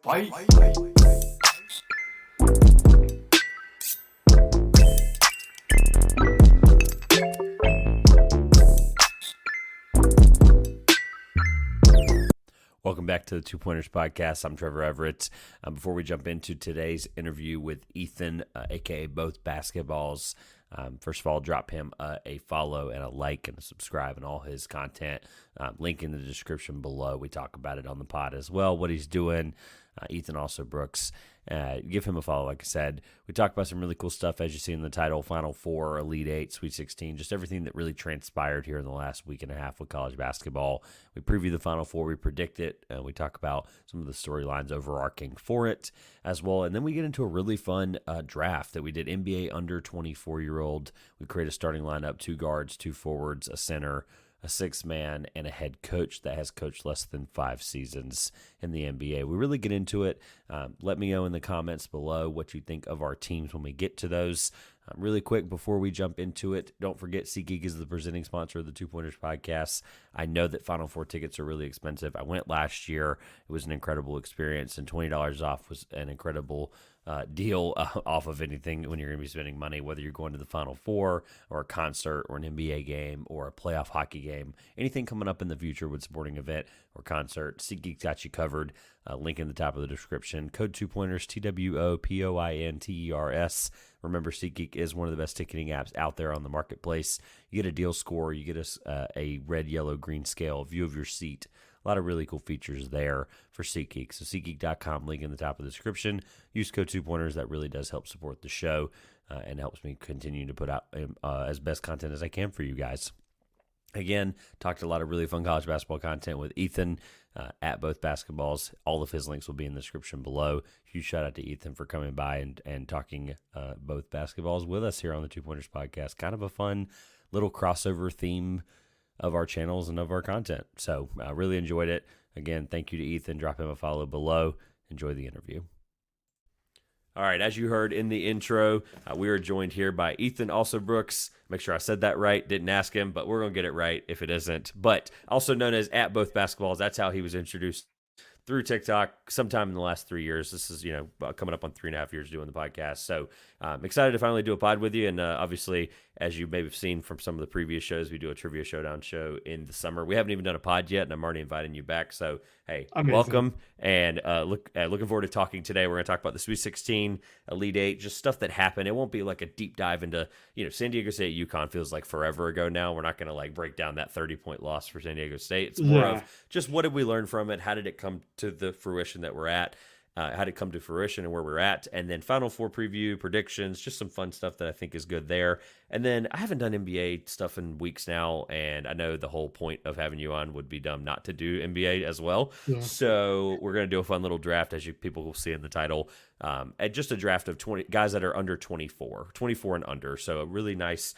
Fight. Welcome back to the Two Pointers podcast. I'm Trevor Everett. Before we jump into today's interview with Ethan, aka Both Basketballs, first of all, drop him a follow and a like and a subscribe and all his content. Link in the description below. We talk about it on the pod as well, what he's doing. Ethan Alsobrooks. Give him a follow, like I said. We talk about some really cool stuff, as you see in the title, Final Four, Elite Eight, Sweet 16, just everything that really transpired here in the last week and a half with college basketball. We preview the Final Four, we predict it, we talk about some of the storylines overarching for it as well, and then we get into a really fun draft that we did NBA under 24-year-old. We create a starting lineup, 2 guards, 2 forwards, a center, a 6-man, and a head coach that has coached less than 5 seasons in the NBA. We really get into it. Let me know in the comments below what you think of our teams when we get to those. Really quick, before we jump into it, don't forget SeatGeek is the presenting sponsor of the Two Pointers podcast. I know that Final Four tickets are really expensive. I went last year. It was an incredible experience, and $20 off was an incredible deal off of anything when you're going to be spending money, whether you're going to the Final Four or a concert or an NBA game or a playoff hockey game. Anything coming up in the future with sporting event or concert, SeatGeek got you covered. Link in the top of the description. Code 2Pointers, TWOPOINTERS. Remember, SeatGeek is one of the best ticketing apps out there on the marketplace. You get a deal score. You get a red, yellow, green scale, view of your seat. A lot of really cool features there for SeatGeek. So SeatGeek.com, link in the top of the description. Use code 2Pointers. That really does help support the show and helps me continue to put out as best content as I can for you guys. Again, talked a lot of really fun college basketball content with Ethan at Both Basketballs. All of his links will be in the description below. Huge shout out to Ethan for coming by and talking both basketballs with us here on the Two Pointers podcast. Kind of a fun little crossover theme of our channels and of our content. So I really enjoyed it. Again, thank you to Ethan. Drop him a follow below. Enjoy the interview. All right, as you heard in the intro, we are joined here by Ethan Alsobrooks. Make sure I said that right. Didn't ask him, but we're going to get it right if it isn't. But also known as at Both Basketballs. That's how he was introduced through TikTok sometime in the last 3 years. This is, coming up on 3.5 years doing the podcast. So I'm excited to finally do a pod with you. And obviously, as you may have seen from some of the previous shows, we do a Trivia Showdown show in the summer. We haven't even done a pod yet, and I'm already inviting you back. So, hey, amazing. Welcome. And looking forward to talking today. We're going to talk about the Sweet 16, Elite 8, just stuff that happened. It won't be like a deep dive into, San Diego State UConn feels like forever ago now. We're not going to break down that 30-point loss for San Diego State. It's more of just what did we learn from it? How did it come to the fruition that we're at? How did it come to fruition and where we're at? And then Final Four preview, predictions, just some fun stuff that I think is good there. And then I haven't done NBA stuff in weeks now, and I know the whole point of having you on would be dumb not to do NBA as well. Yeah. So we're going to do a fun little draft, as people will see in the title, just a draft of 20 guys that are under 24 and under. So a really nice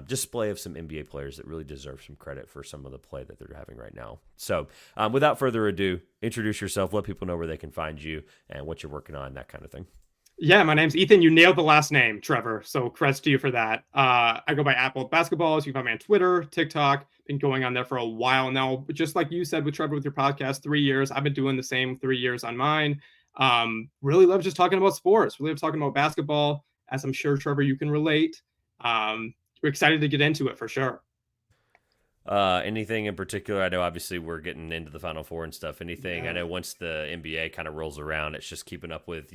display of some NBA players that really deserve some credit for some of the play that they're having right now. So without further ado, introduce yourself, let people know where they can find you and what you're working on, that kind of thing. Yeah, my name's Ethan. You nailed the last name, Trevor. So creds to you for that. I go by Both Basketballs. You can find me on Twitter, TikTok. Been going on there for a while now. But just like you said with Trevor with your podcast, 3 years. I've been doing the same 3 years on mine. Really love just talking about sports. Really love talking about basketball, as I'm sure, Trevor, you can relate. We're excited to get into it for sure. Anything in particular? I know obviously we're getting into the Final Four and stuff. Anything? Yeah. I know once the NBA kind of rolls around, it's just keeping up with,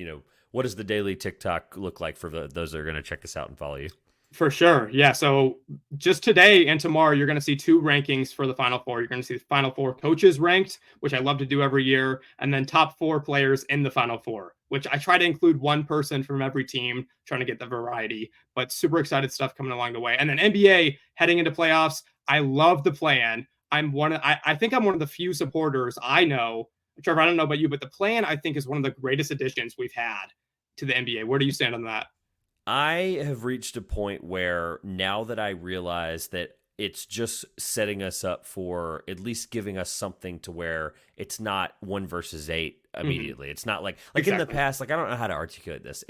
what does the daily TikTok look like for those that are going to check this out and follow you? For sure. Yeah. So just today and tomorrow, you're going to see 2 rankings for the Final Four. You're going to see the Final Four coaches ranked, which I love to do every year, and then top 4 players in the Final Four, which I try to include one person from every team, trying to get the variety, but super excited stuff coming along the way. And then NBA heading into playoffs. I love the plan. I think I'm one of the few supporters I know, Trevor, I don't know about you, but the plan I think is one of the greatest additions we've had to the NBA. Where do you stand on that? I have reached a point where now that I realize that it's just setting us up for at least giving us something to where it's not 1 versus 8 immediately. Mm-hmm. It's not like exactly. In the past, I don't know how to articulate this.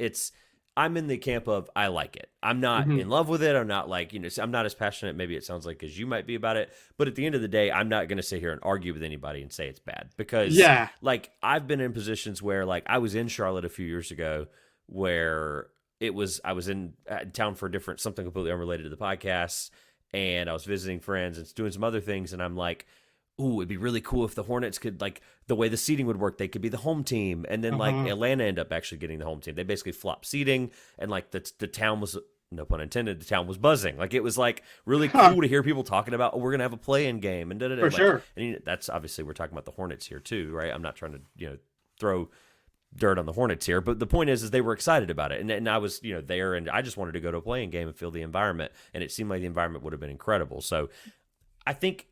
I'm in the camp of I like it. I'm not Hmm. in love with it. I'm not like, I'm not as passionate, maybe it sounds like, as you might be about it. But at the end of the day, I'm not going to sit here and argue with anybody and say it's bad because, Yeah. like, I've been in positions where, like, I was in Charlotte a few years ago where I was in town for something completely unrelated to the podcast. And I was visiting friends and doing some other things. And I'm like, ooh, it'd be really cool if the Hornets could, like, the way the seating would work, they could be the home team. And then, like, Uh-huh. Atlanta ended up actually getting the home team. They basically flopped seating, and, like, the town was, no pun intended, the town was buzzing. Like, it was, like, really Huh. cool to hear people talking about, oh, we're going to have a play-in game, and da-da-da. For Like, sure. and that's obviously, we're talking about the Hornets here, too, right? I'm not trying to, throw dirt on the Hornets here, but the point is they were excited about it, and I was there, and I just wanted to go to a playing game and feel the environment, and it seemed like the environment would have been incredible. So I think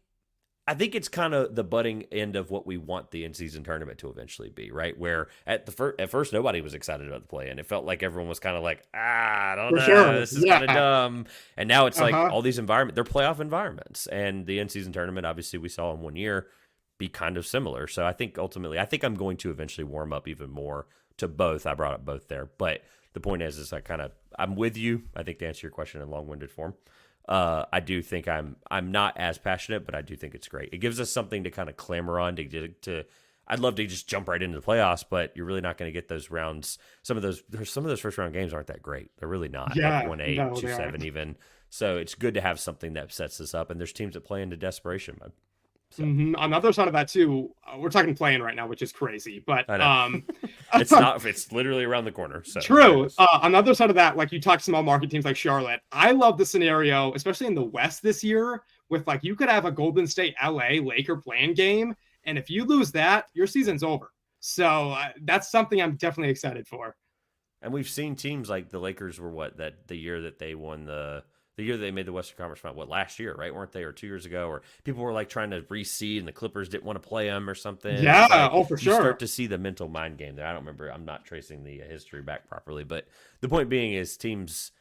it's kind of the budding end of what we want the in-season tournament to eventually be, right? Where at first nobody was excited about the play-in. It felt like everyone was kind of like, I don't For know, sure. this is kind of Yeah. dumb. And now it's like Uh-huh. all these they're playoff environments, and the in-season tournament, obviously, we saw in 1 year be kind of similar. So I think ultimately, I'm going to eventually warm up even more to both. I brought up both there, but the point is I'm with you. I think to answer your question in long-winded form. I do think I'm not as passionate, but I do think it's great. It gives us something to kind of clamor on to. I'd love to just jump right into the playoffs, but you're really not going to get those rounds. Some of those first round games aren't that great. They're really not. Like Yeah. 1-8, No, they 2-7 aren't. even. So it's good to have something that sets this up. And there's teams that play into desperation mode. So On the other side of that too, we're talking playing right now, which is crazy. But I know it's not. It's literally around the corner. So there it true. is. On the other side of that, like you talked small market teams like Charlotte. I love the scenario, especially in the West this year, with like you could have a Golden State LA Laker playing game, and if you lose that, your season's over. So that's something I'm definitely excited for. And we've seen teams like the Lakers were the year that they won the year they made the Western Conference Final, last year, right? Weren't they, or 2 years ago? Or people were like trying to reseed, and the Clippers didn't want to play them or something. Yeah. It's like Oh, for you start sure. to see the mental mind game there. I don't remember. I'm not tracing the history back properly, but the point being is teams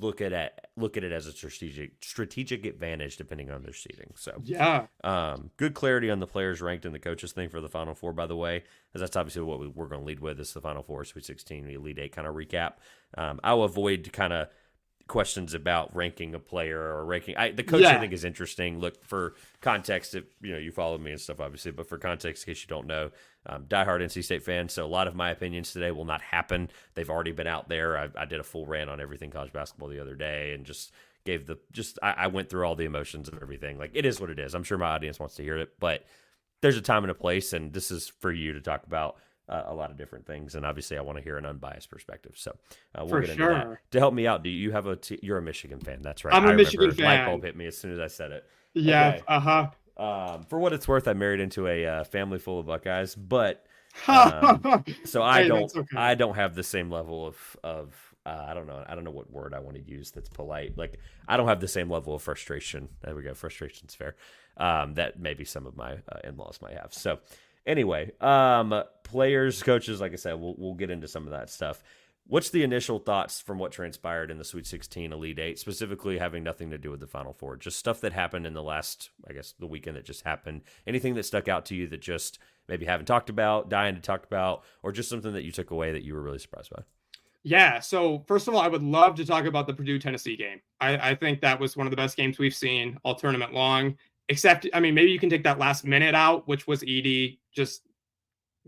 look at it as a strategic advantage depending on their seeding. So Yeah. good clarity on the players ranked and the coaches thing for the Final Four, by the way, because that's obviously what we're going to lead with. Is the Final Four, Sweet 16, the Elite Eight kind of recap. I'll avoid kind of questions about ranking a player or ranking the coach. I Yeah. think is interesting. Look, for context, if you follow me and stuff, obviously, but for context, in case you don't know, diehard NC State fan, so a lot of my opinions today will not happen. They've already been out there. I did a full rant on everything college basketball the other day, and just I went through all the emotions of everything. Like, it is what it is. I'm sure my audience wants to hear it, but there's a time and a place, and this is for you to talk about a lot of different things, and obviously I want to hear an unbiased perspective. So we'll For get into that. sure. To help me out, do you have you're a Michigan fan? That's right. I'm a I Michigan remember. Light fan. bulb hit me as soon as I said it. Yeah. Okay. Uh-huh. For what it's worth, I married into a family full of Buckeyes, but so Hey, that's okay. I don't have the same level of I don't know what word I want to use that's polite. Like, I don't have the same level of frustration. There we go. Frustration's fair. That maybe some of my in-laws might have. So anyway, players, coaches, like I said, we'll get into some of that stuff. What's the initial thoughts from what transpired in the Sweet 16 Elite 8, specifically having nothing to do with the Final Four? Just stuff that happened in the last, I guess, the weekend that just happened. Anything that stuck out to you that just maybe haven't talked about, dying to talk about, or just something that you took away that you were really surprised by? Yeah. So first of all, I would love to talk about the Purdue Tennessee game. I think that was one of the best games we've seen all tournament long. Except, I mean, maybe you can take that last minute out, which was Edie just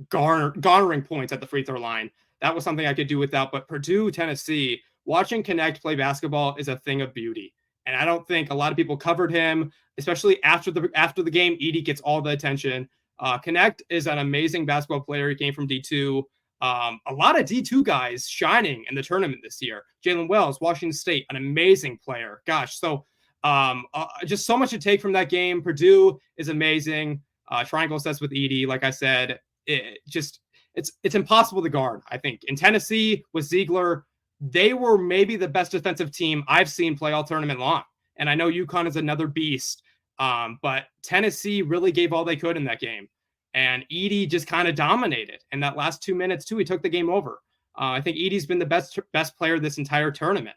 garnering points at the free throw line. That was something I could do without. But Purdue Tennessee, watching Connect play basketball is a thing of beauty. And I don't think a lot of people covered him, especially after the game. Edie gets all the attention. Connect is an amazing basketball player. He came from D2. A lot of D2 guys shining in the tournament this year. Jalen Wells, Washington State, an amazing player. Gosh, so just so much to take from that game. Purdue is amazing. Triangle sets with Edie, like I said, it's impossible to guard. I think in Tennessee with Ziegler, they were maybe the best defensive team I've seen play all tournament long. And I know UConn is another beast, but Tennessee really gave all they could in that game. And Edie just kind of dominated. And that last 2 minutes, too, he took the game over. I think Edie's been the best player this entire tournament.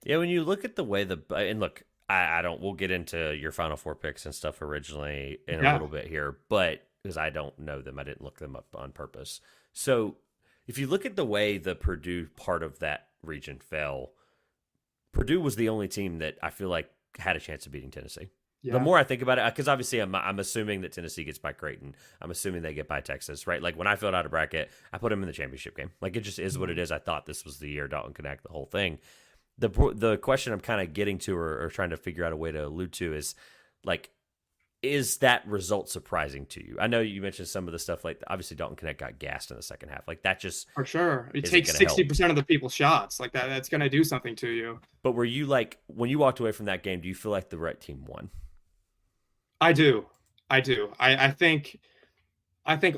Yeah, when you look at the way and look, I don't, we'll get into your Final Four picks and stuff originally in a little bit here, but because I don't know them, I didn't look them up on purpose. So If you look at the way the Purdue part of that region fell, Purdue was the only team that I feel like had a chance of beating Tennessee. Yeah. The more I think about it, because obviously I'm assuming that Tennessee gets by Creighton. I'm assuming they get by Texas, right? Like when I filled out a bracket, I put them in the championship game. Like it just is what it is. I thought this was the year Dalton Connect, the whole thing. The question I'm kind of getting to or trying to figure out a way to allude to is like, is that result surprising to you? I know you mentioned some of the stuff, like obviously Dalton Connect got gassed in the second half. Like that just for sure. It takes 60% of the people's shots. Like that's going to do something to you. But were you like, when you walked away from that game, do you feel like the right team won? I do. I think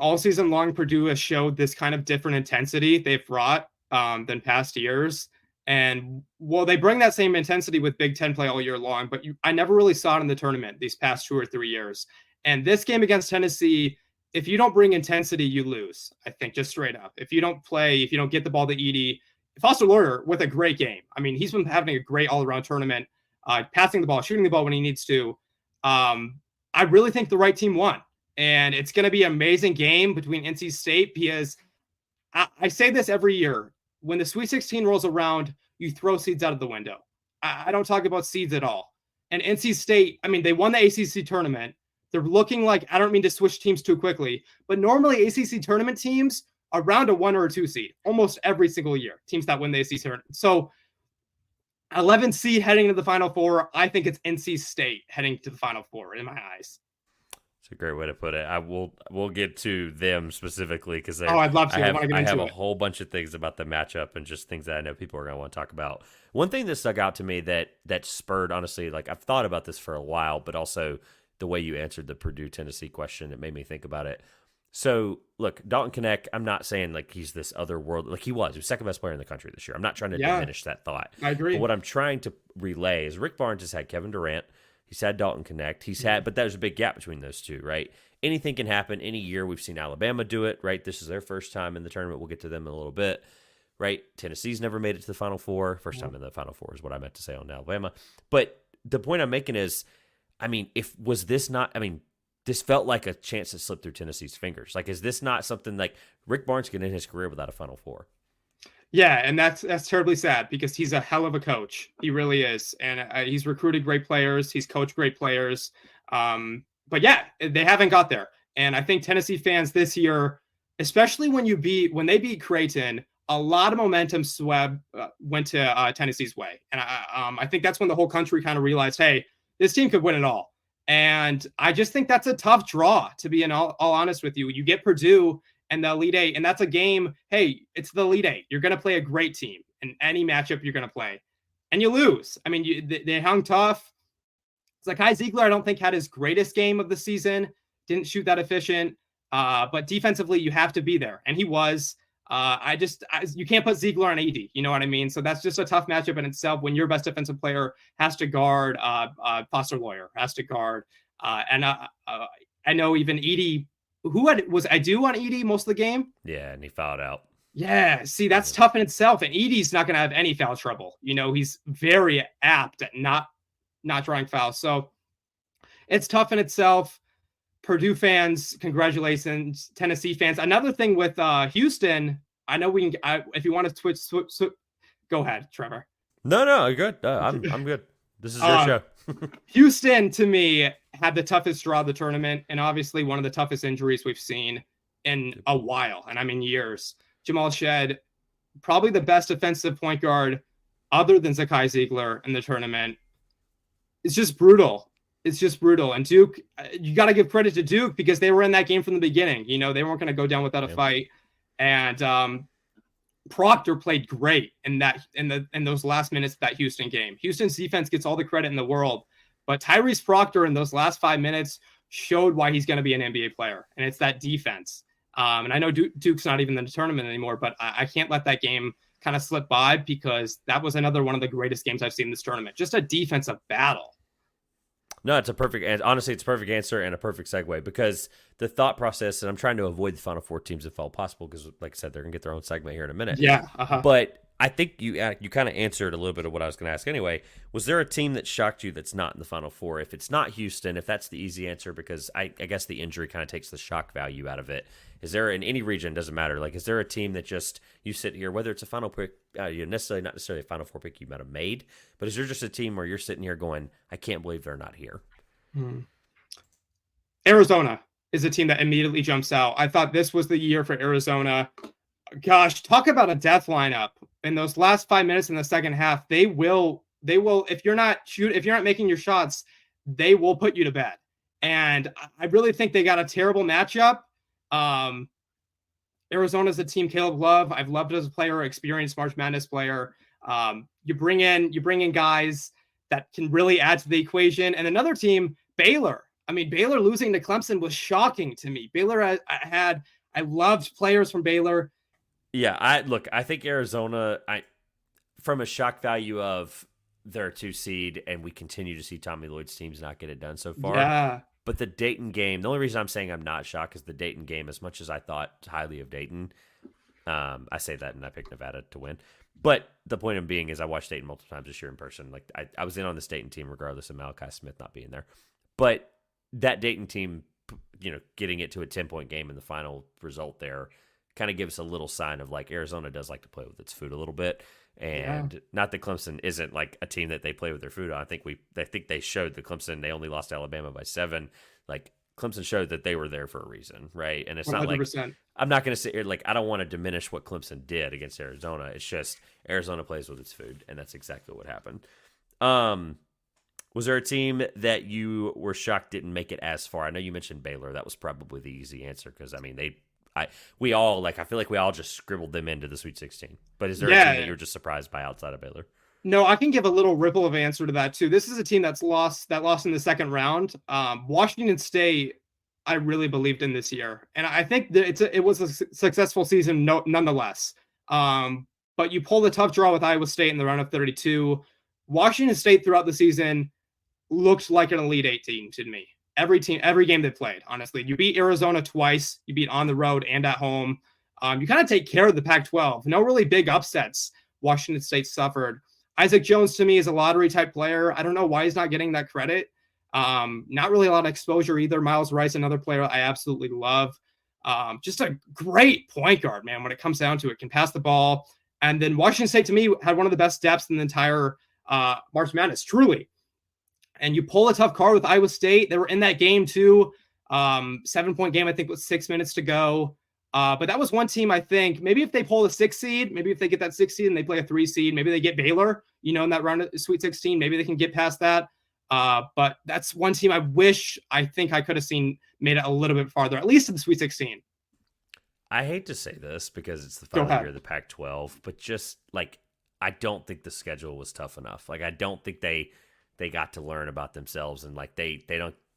all season long Purdue has showed this kind of different intensity they've brought than past years. And well, they bring that same intensity with Big Ten play all year long, but I never really saw it in the tournament these past 2 or 3 years. And this game against Tennessee, if you don't bring intensity, you lose. I think just straight up. If you don't get the ball to Edey, Foster Loyer with a great game. I mean, he's been having a great all around tournament, passing the ball, shooting the ball when he needs to. I really think the right team won. And it's going to be an amazing game between NC State because I say this every year. When the Sweet 16 rolls around, you throw seeds out of the window. I don't talk about seeds at all. And NC State, I mean, they won the ACC tournament. They're looking like, I don't mean to switch teams too quickly, but normally ACC tournament teams are around a 1 or a 2 seed almost every single year, teams that win the ACC tournament. So 11 seed heading to the Final Four, I think it's NC State heading to the Final Four in my eyes. It's a great way to put it. We'll get to them specifically because I'd love to. I have a whole bunch of things about the matchup and just things that I know people are going to want to talk about. One thing that stuck out to me that spurred, honestly, like I've thought about this for a while, but also the way you answered the Purdue Tennessee question, it made me think about it. So look, Dalton Connect, I'm not saying like he's this other world, like he was second best player in the country this year. I'm not trying to diminish that thought. I agree. But what I'm trying to relay is Rick Barnes has had Kevin Durant. He's had Dalton Connect. But there's a big gap between those two, right? Anything can happen any year. We've seen Alabama do it, right? This is their first time in the tournament. We'll get to them in a little bit, right? Tennessee's never made it to the Final Four. First time in the Final Four is what I meant to say on Alabama. But the point I'm making is, I mean, this felt like a chance to slip through Tennessee's fingers. Like, is this not something like Rick Barnes could end his career without a Final Four? Yeah, and that's terribly sad because he's a hell of a coach. He really is, and he's recruited great players. He's coached great players. But yeah, they haven't got there. And I think Tennessee fans this year, especially when they beat Creighton, a lot of momentum went to Tennessee's way. And I think that's when the whole country kind of realized, hey, this team could win it all. And I just think that's a tough draw, to be all honest with you. You get Purdue and the Elite Eight, and that's a game. Hey, it's the Elite Eight. You're going to play a great team in any matchup you're going to play, and you lose. I mean, they hung tough. It's like Kai Ziegler, I don't think had his greatest game of the season. Didn't shoot that efficient, but defensively, you have to be there, and he was. You can't put Ziegler on AD. You know what I mean? So that's just a tough matchup in itself when your best defensive player has to guard Foster Loyer, has to guard, and I know even Edey. Was Adu on Edey most of the game? Yeah, and he fouled out. Yeah, see, that's tough in itself. And Edey's not going to have any foul trouble. You know, he's very apt at not drawing fouls. So it's tough in itself. Purdue fans, congratulations. Tennessee fans. Another thing with Houston, I know we can. If you want to switch, go ahead, Trevor. No, good. I'm good. This is your show. Houston, to me, had the toughest draw of the tournament, and obviously one of the toughest injuries we've seen in a while, and I mean years. Jamal Shed, probably the best defensive point guard other than Zakai Ziegler in the tournament. It's just brutal. And Duke, you got to give credit to Duke because they were in that game from the beginning. You know, they weren't going to go down without a fight. And Proctor played great in those last minutes of that Houston game. Houston's defense gets all the credit in the world, but Tyrese Proctor in those last 5 minutes showed why he's going to be an NBA player, and it's that defense. And I know Duke's not even in the tournament anymore, but I can't let that game kind of slip by because that was another one of the greatest games I've seen in this tournament. Just a defensive battle. No, it's a perfect answer and a perfect segue because the thought process, and I'm trying to avoid the Final Four teams if all possible because, like I said, they're going to get their own segment here in a minute. Yeah. But I think you kind of answered a little bit of what I was going to ask anyway. Was there a team that shocked you that's not in the Final Four? If it's not Houston, if that's the easy answer, because I guess the injury kind of takes the shock value out of it. Is there in any region, doesn't matter, like is there a team that just you sit here, whether it's a Final pick, not necessarily a Final Four pick you might have made, but is there just a team where you're sitting here going, I can't believe they're not here? Arizona is a team that immediately jumps out. I thought this was the year for Arizona. Gosh, talk about a death lineup. In those last 5 minutes in the second half, they will if you're not making your shots, they will put you to bed. And I really think they got a terrible matchup. Arizona's a team Caleb Love. I've loved it as a player, experienced March Madness player. You bring in guys that can really add to the equation. And another team, Baylor. I mean, Baylor losing to Clemson was shocking to me. Baylor I loved players from Baylor. Yeah, I think Arizona, from a shock value of their 2 seed, and we continue to see Tommy Lloyd's teams not get it done so far. Yeah. But the Dayton game, the only reason I'm saying I'm not shocked is the Dayton game, as much as I thought highly of Dayton. I say that and I picked Nevada to win. But the point of being is I watched Dayton multiple times this year in person. Like I was in on this Dayton team regardless of Malachi Smith not being there. But that Dayton team, getting it to a 10-point game in the final result there kind of gives a little sign of like Arizona does like to play with its food a little bit. And not that Clemson isn't like a team that they play with their food on. I think they showed that Clemson, they only lost to Alabama by 7. Like Clemson showed that they were there for a reason, right? And it's 100%. Not like I'm not going to sit here like I don't want to diminish what Clemson did against Arizona. It's just Arizona plays with its food, and that's exactly what happened. Was there a team that you were shocked didn't make it as far? I know you mentioned Baylor. That was probably the easy answer because I mean I feel like we all just scribbled them into the Sweet 16. But is there a team that you were just surprised by outside of Baylor? No, I can give a little ripple of answer to that too. This is a team that lost in the second round. Washington State, I really believed in this year, and I think that it was a successful season nonetheless. But you pull the tough draw with Iowa State in the round of 32. Washington State throughout the season looked like an Elite 8 team to me. Every game they played, honestly. You beat Arizona twice. You beat on the road and at home. You kind of take care of the Pac-12. No really big upsets Washington State suffered. Isaac Jones, to me, is a lottery-type player. I don't know why he's not getting that credit. Not really a lot of exposure either. Miles Rice, another player I absolutely love. Just a great point guard, man, when it comes down to it. Can pass the ball. And then Washington State, to me, had one of the best depths in the entire March Madness, truly. And you pull a tough card with Iowa State. They were in that game too. 7-point game, I think, with 6 minutes to go. But that was one team, I think, maybe if they pull the 6 seed, maybe if they get that 6 seed and they play a 3 seed, maybe they get Baylor, in that round of Sweet 16. Maybe they can get past that. But that's one team I think I could have seen made it a little bit farther, at least to the Sweet 16. I hate to say this because it's the final year of the Pac-12, but just like I don't think the schedule was tough enough. Like I don't think they got to learn about themselves, and like they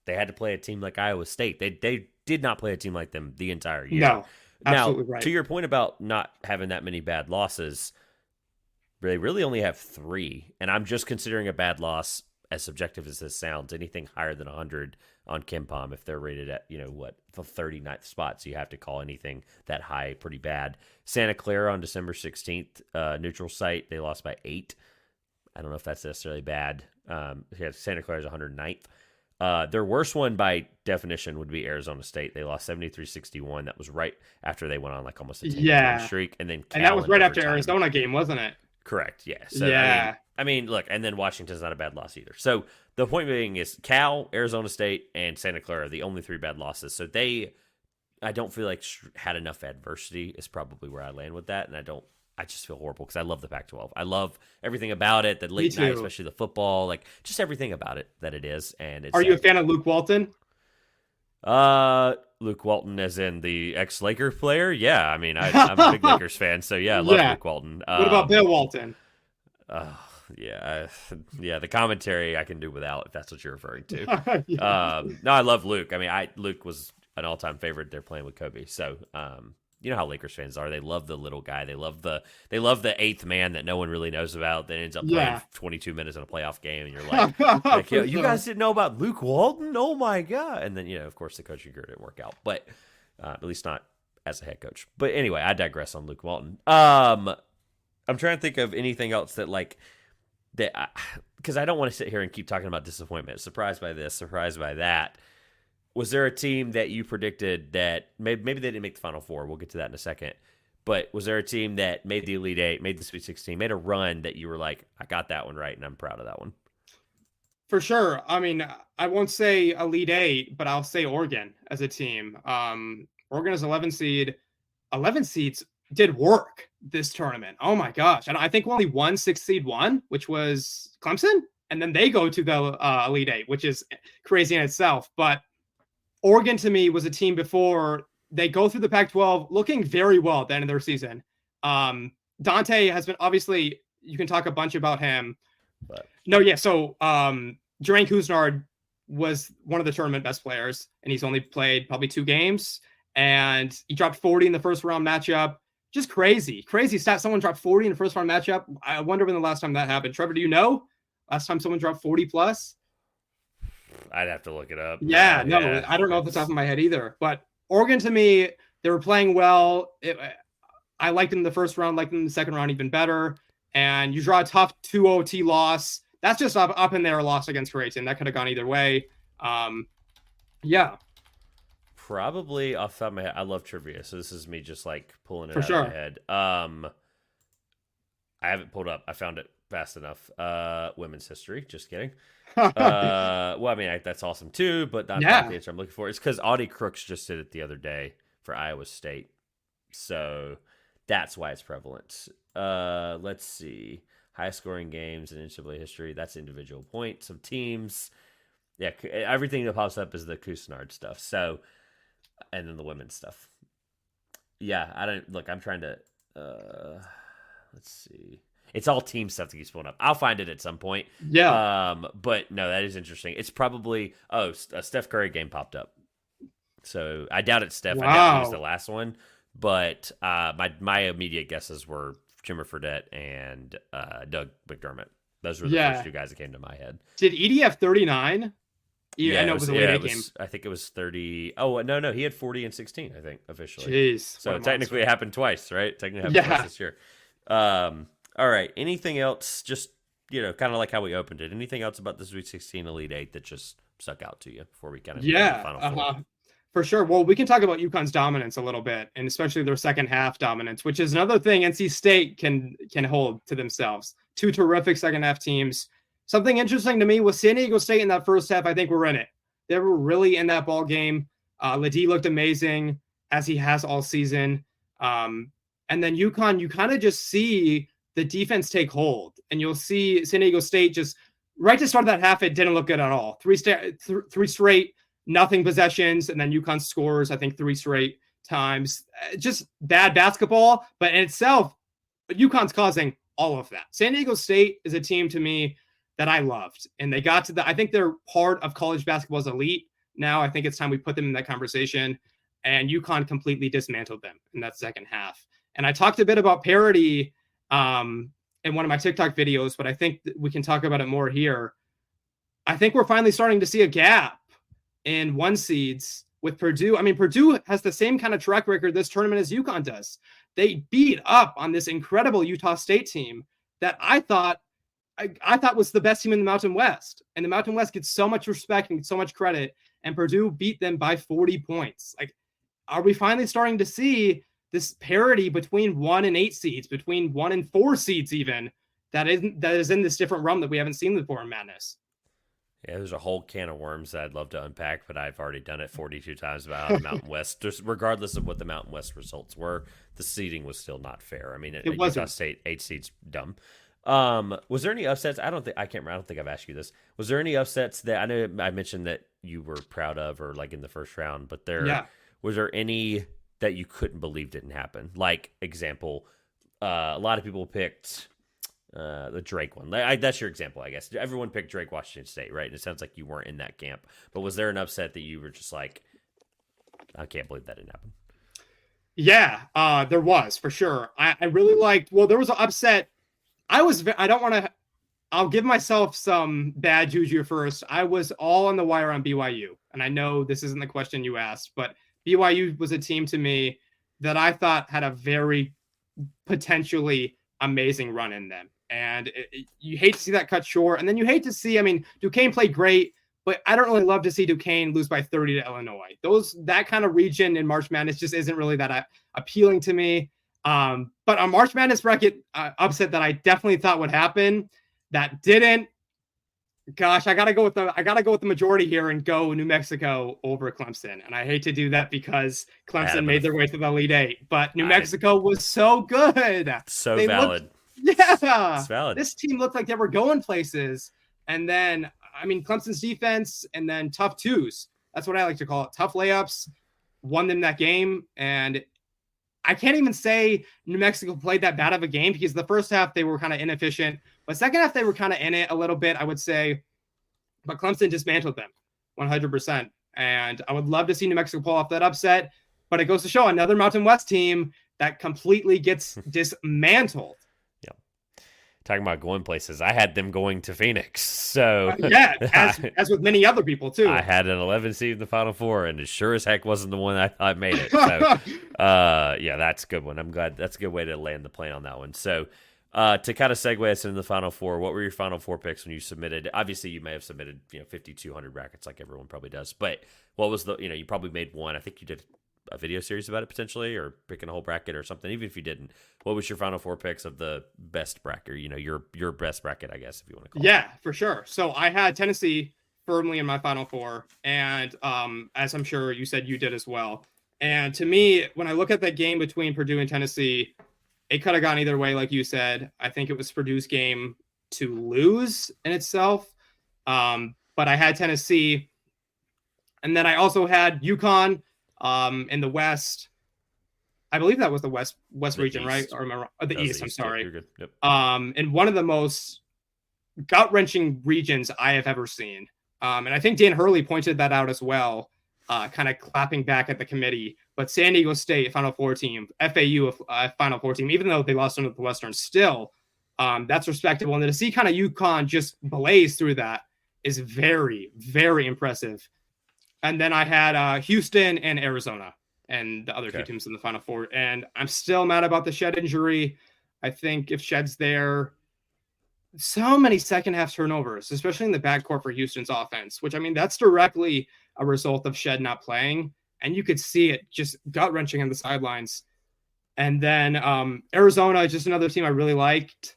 had to play a team like Iowa State. They did not play a team like them the entire year. No, absolutely right. To your point about not having that many bad losses, they really only have 3, and I'm just considering a bad loss, as subjective as this sounds, anything higher than 100 on KenPom, if they're rated at the 39th spot, so you have to call anything that high pretty bad. Santa Clara on December 16th, neutral site, they lost by 8. I don't know if that's necessarily bad. Santa Clara's 109th. Their worst one by definition would be Arizona State. They lost 73-61. That was right after they went on like almost a 10-game streak. And that was right after Arizona game, wasn't it? Correct, yeah. So, I mean, look, and then Washington's not a bad loss either. So the point being is Cal, Arizona State, and Santa Clara are the only 3 bad losses. So I don't feel like had enough adversity is probably where I land with that. And I just feel horrible because I love the Pac-12. I love everything about it, the late night, especially the football, like just everything about it that it is. And are you a fan of Luke Walton? Luke Walton, as in the ex-Laker player? Yeah, I mean, I'm a big Lakers fan, so yeah, I love Luke Walton. What about Bill Walton? Yeah, the commentary I can do without, if that's what you're referring to. No, I love Luke. I mean, Luke was an all-time favorite. They're playing with Kobe, so you know how Lakers fans are. They love the little guy. They love the 8th man that no one really knows about that ends up playing 22 minutes in a playoff game, and you're like you guys didn't know about Luke Walton? Oh my god! And then of course the coaching career didn't work out, but at least not as a head coach. But anyway, I digress on Luke Walton. I'm trying to think of anything else that like that because I don't want to sit here and keep talking about disappointment. Surprised by this, surprised by that. Was there a team that you predicted that maybe they didn't make the Final Four? We'll get to that in a second. But was there a team that made the Elite Eight, made the Sweet 16, made a run that you were like, I got that one right, and I'm proud of that one? For sure. I mean, I won't say Elite Eight, but I'll say Oregon as a team. Oregon is 11 seed. 11 seeds did work this tournament. Oh my gosh. And I think only one 6 seed won, which was Clemson. And then they go to the Elite Eight, which is crazy in itself. But Oregon to me was a team before they go through the Pac-12 looking very well at the end of their season. Dante has been, obviously, you can talk a bunch about him. But no, yeah. So Drank Couisnard was one of the tournament best players, and he's only played probably 2 games. And he dropped 40 in the first round matchup. Just crazy stat. Someone dropped 40 in the first round matchup. I wonder when the last time that happened. Trevor, do you know? Last time someone dropped 40 plus? I'd have to look it up. Yeah, no, yeah. I don't know off the top of my head either. But Oregon, to me, they were playing well. I liked them in the first round, liked them in the second round even better. And you draw a tough 2 OT loss. That's just up in there loss against Creighton. That could have gone either way. Yeah. Probably off the top of my head. I love trivia, so this is me just like pulling it For out sure. of my head. I haven't pulled up. I found it fast enough. Women's history. Just kidding. Well, I mean, that's awesome too, but not the answer I'm looking for. It's because Audie Crooks just did it the other day for Iowa State, so that's why it's prevalent. Let's see. High scoring games in NCAA history. That's individual points of teams. Yeah, everything that pops up is the Couisnard stuff. So, and then the women's stuff. Yeah, I don't look. I'm trying to. Let's see. It's all team stuff that keeps pulling up. I'll find it at some point. Yeah. But no, that is interesting. It's probably a Steph Curry game popped up. So I doubt it's Steph. Wow. I doubt it was the last one. But my immediate guesses were Jimmer Fredette and Doug McDermott. Those were the first 2 guys that came to my head. Did Edie have 39? Yeah, I know it was a late game. I think it was 30. Oh, no, he had 40 and 16, I think, officially. Jeez. So technically it happened twice, right? Technically it happened twice this year. All right. Anything else? Just, kind of like how we opened it. Anything else about the Sweet 16 Elite 8 that just stuck out to you before we kind of the Final Four? For sure. Well, we can talk about UConn's dominance a little bit, and especially their second half dominance, which is another thing NC State can hold to themselves. 2 terrific second half teams. Something interesting to me was San Diego State in that first half. I think we're in it. They were really in that ball game. Ledee looked amazing, as he has all season. And then UConn, you kind of just see the defense take hold, and you'll see San Diego State just right to start that half. It didn't look good at all. 3 straight nothing possessions, and then UConn scores, I think, 3 straight times. Just bad basketball, but in itself, UConn's causing all of that. San Diego State is a team to me that I loved, and they got to I think they're part of college basketball's elite now. I think it's time we put them in that conversation, and UConn completely dismantled them in that second half. And I talked a bit about parity in one of my TikTok videos, but I think we can talk about it more here. I think we're finally starting to see a gap in 1 seeds with Purdue. I mean, Purdue has the same kind of track record this tournament as UConn does. They beat up on this incredible Utah State team that I thought was the best team in the Mountain West. And the Mountain West gets so much respect and so much credit, and Purdue beat them by 40 points. Like, are we finally starting to see this parity between 1 and 8 seeds, between 1 and 4 seeds even, that is in this different realm that we haven't seen before in Madness? Yeah, there's a whole can of worms that I'd love to unpack, but I've already done it 42 times about how the Mountain West. Just regardless of what the Mountain West results were, the seeding was still not fair. I mean, it Utah State 8 seeds dumb. Was there any upsets? I don't think I've asked you this. Was there any upsets that I know I mentioned that you were proud of, or like in the first round, but was there any that you couldn't believe didn't happen? Like, example, a lot of people picked the Drake one. That's your example, I guess. Everyone picked Drake Washington State, right? And it sounds like you weren't in that camp. But was there an upset that you were just like, I can't believe that didn't happen? Yeah, there was, for sure. I really liked, there was an upset. I'll give myself some bad juju first. I was all on the wire on BYU. And I know this isn't the question you asked, but BYU was a team to me that I thought had a very potentially amazing run in them. And you hate to see that cut short. And then you hate to see, I mean, Duquesne played great, but I don't really love to see Duquesne lose by 30 to Illinois. That kind of region in March Madness just isn't really that appealing to me. But a March Madness bracket upset that I definitely thought would happen, that didn't. Gosh, I gotta go with the majority here and go New Mexico over Clemson. And I hate to do that because Clemson made their way to the Elite Eight, but New Mexico was so good. So valid. Yeah, it's valid. This team looked like they were going places. And then, I mean, Clemson's defense and then tough twos. That's what I like to call it. Tough layups won them that game. And I can't even say New Mexico played that bad of a game because the first half they were kind of inefficient, but second half they were kind of in it a little bit, I would say. But Clemson dismantled them 100%. And I would love to see New Mexico pull off that upset, but it goes to show another Mountain West team that completely gets dismantled. Talking about going places, I had them going to Phoenix. So yeah, as with many other people too. I had an 11 seed in the Final Four, and it sure as heck wasn't the one I thought made it. So yeah, that's a good one. I'm glad that's a good way to land the plane on that one. So to kind of segue us into the Final Four, what were your Final Four picks when you submitted? Obviously, you may have submitted 5,200 brackets like everyone probably does, but what was the you probably made one. I think you did a video series about it potentially, or picking a whole bracket or something. Even if you didn't, what was your Final Four picks of the best bracket? Your best bracket, I guess, if you want to call it. Yeah, for sure. So I had Tennessee firmly in my Final Four, and as I'm sure you said you did as well. And to me, when I look at that game between Purdue and Tennessee, it could have gone either way, like you said. I think it was Purdue's game to lose in itself, but I had Tennessee, and then I also had UConn. In the West, I believe that was the West region, East. Right? Or am I wrong? The East, I'm sorry. You're good. Yep. In one of the most gut-wrenching regions I have ever seen. And I think Dan Hurley pointed that out as well, kind of clapping back at the committee. But San Diego State, Final Four team, FAU, Final Four team, even though they lost under the Western, still, that's respectable. And to see kind of UConn just blaze through that is very, very impressive. And then I had Houston and Arizona and the other two teams in the Final Four. And I'm still mad about the Shed injury. I think if Shed's there, so many second half turnovers, especially in the backcourt for Houston's offense, which, I mean, that's directly a result of Shed not playing. And you could see it just gut-wrenching on the sidelines. And then Arizona, just another team I really liked.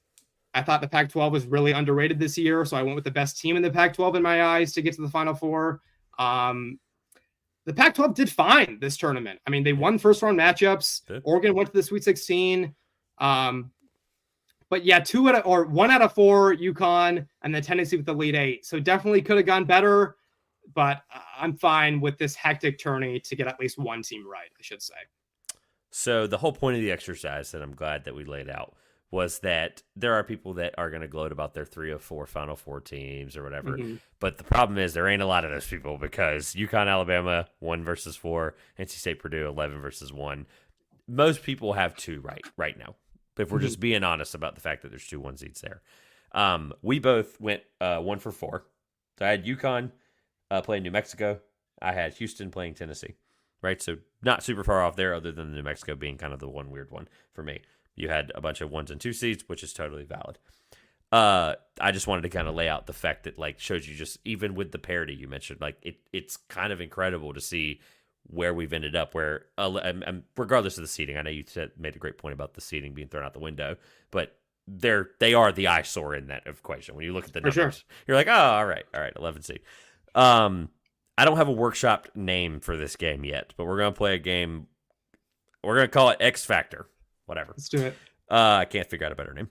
I thought the Pac-12 was really underrated this year, so I went with the best team in the Pac-12 in my eyes to get to the Final Four. The Pac-12 did fine this tournament. I mean, they won first-round matchups. Good. Oregon went to the Sweet 16. But yeah, 1 out of 4 UConn, and then Tennessee with the Elite Eight. So definitely could have gone better, but I'm fine with this hectic tourney to get at least one team right, I should say. So the whole point of the exercise that I'm glad that we laid out was that there are people that are going to gloat about their 3 of 4 Final Four teams or whatever. Mm-hmm. But the problem is there ain't a lot of those people because UConn, Alabama, 1 versus 4, NC State, Purdue, 11 versus 1. Most people have 2 right now, if we're just being honest about the fact that there's 2 1 seeds there. We both went 1 for 4. So I had UConn playing New Mexico. I had Houston playing Tennessee, right? So not super far off there other than the New Mexico being kind of the one weird one for me. You had a bunch of 1s and 2 seeds, which is totally valid. I just wanted to kind of lay out the fact that, like, shows you just, even with the parity you mentioned, like, it's kind of incredible to see where we've ended up, where, regardless of the seeding, I know you made a great point about the seeding being thrown out the window, but they are the eyesore in that equation. When you look at the numbers, You're like, oh, all right, 11 seed. I don't have a workshopped name for this game yet, but we're going to play a game. We're going to call it X Factor. Whatever. Let's do it. I can't figure out a better name.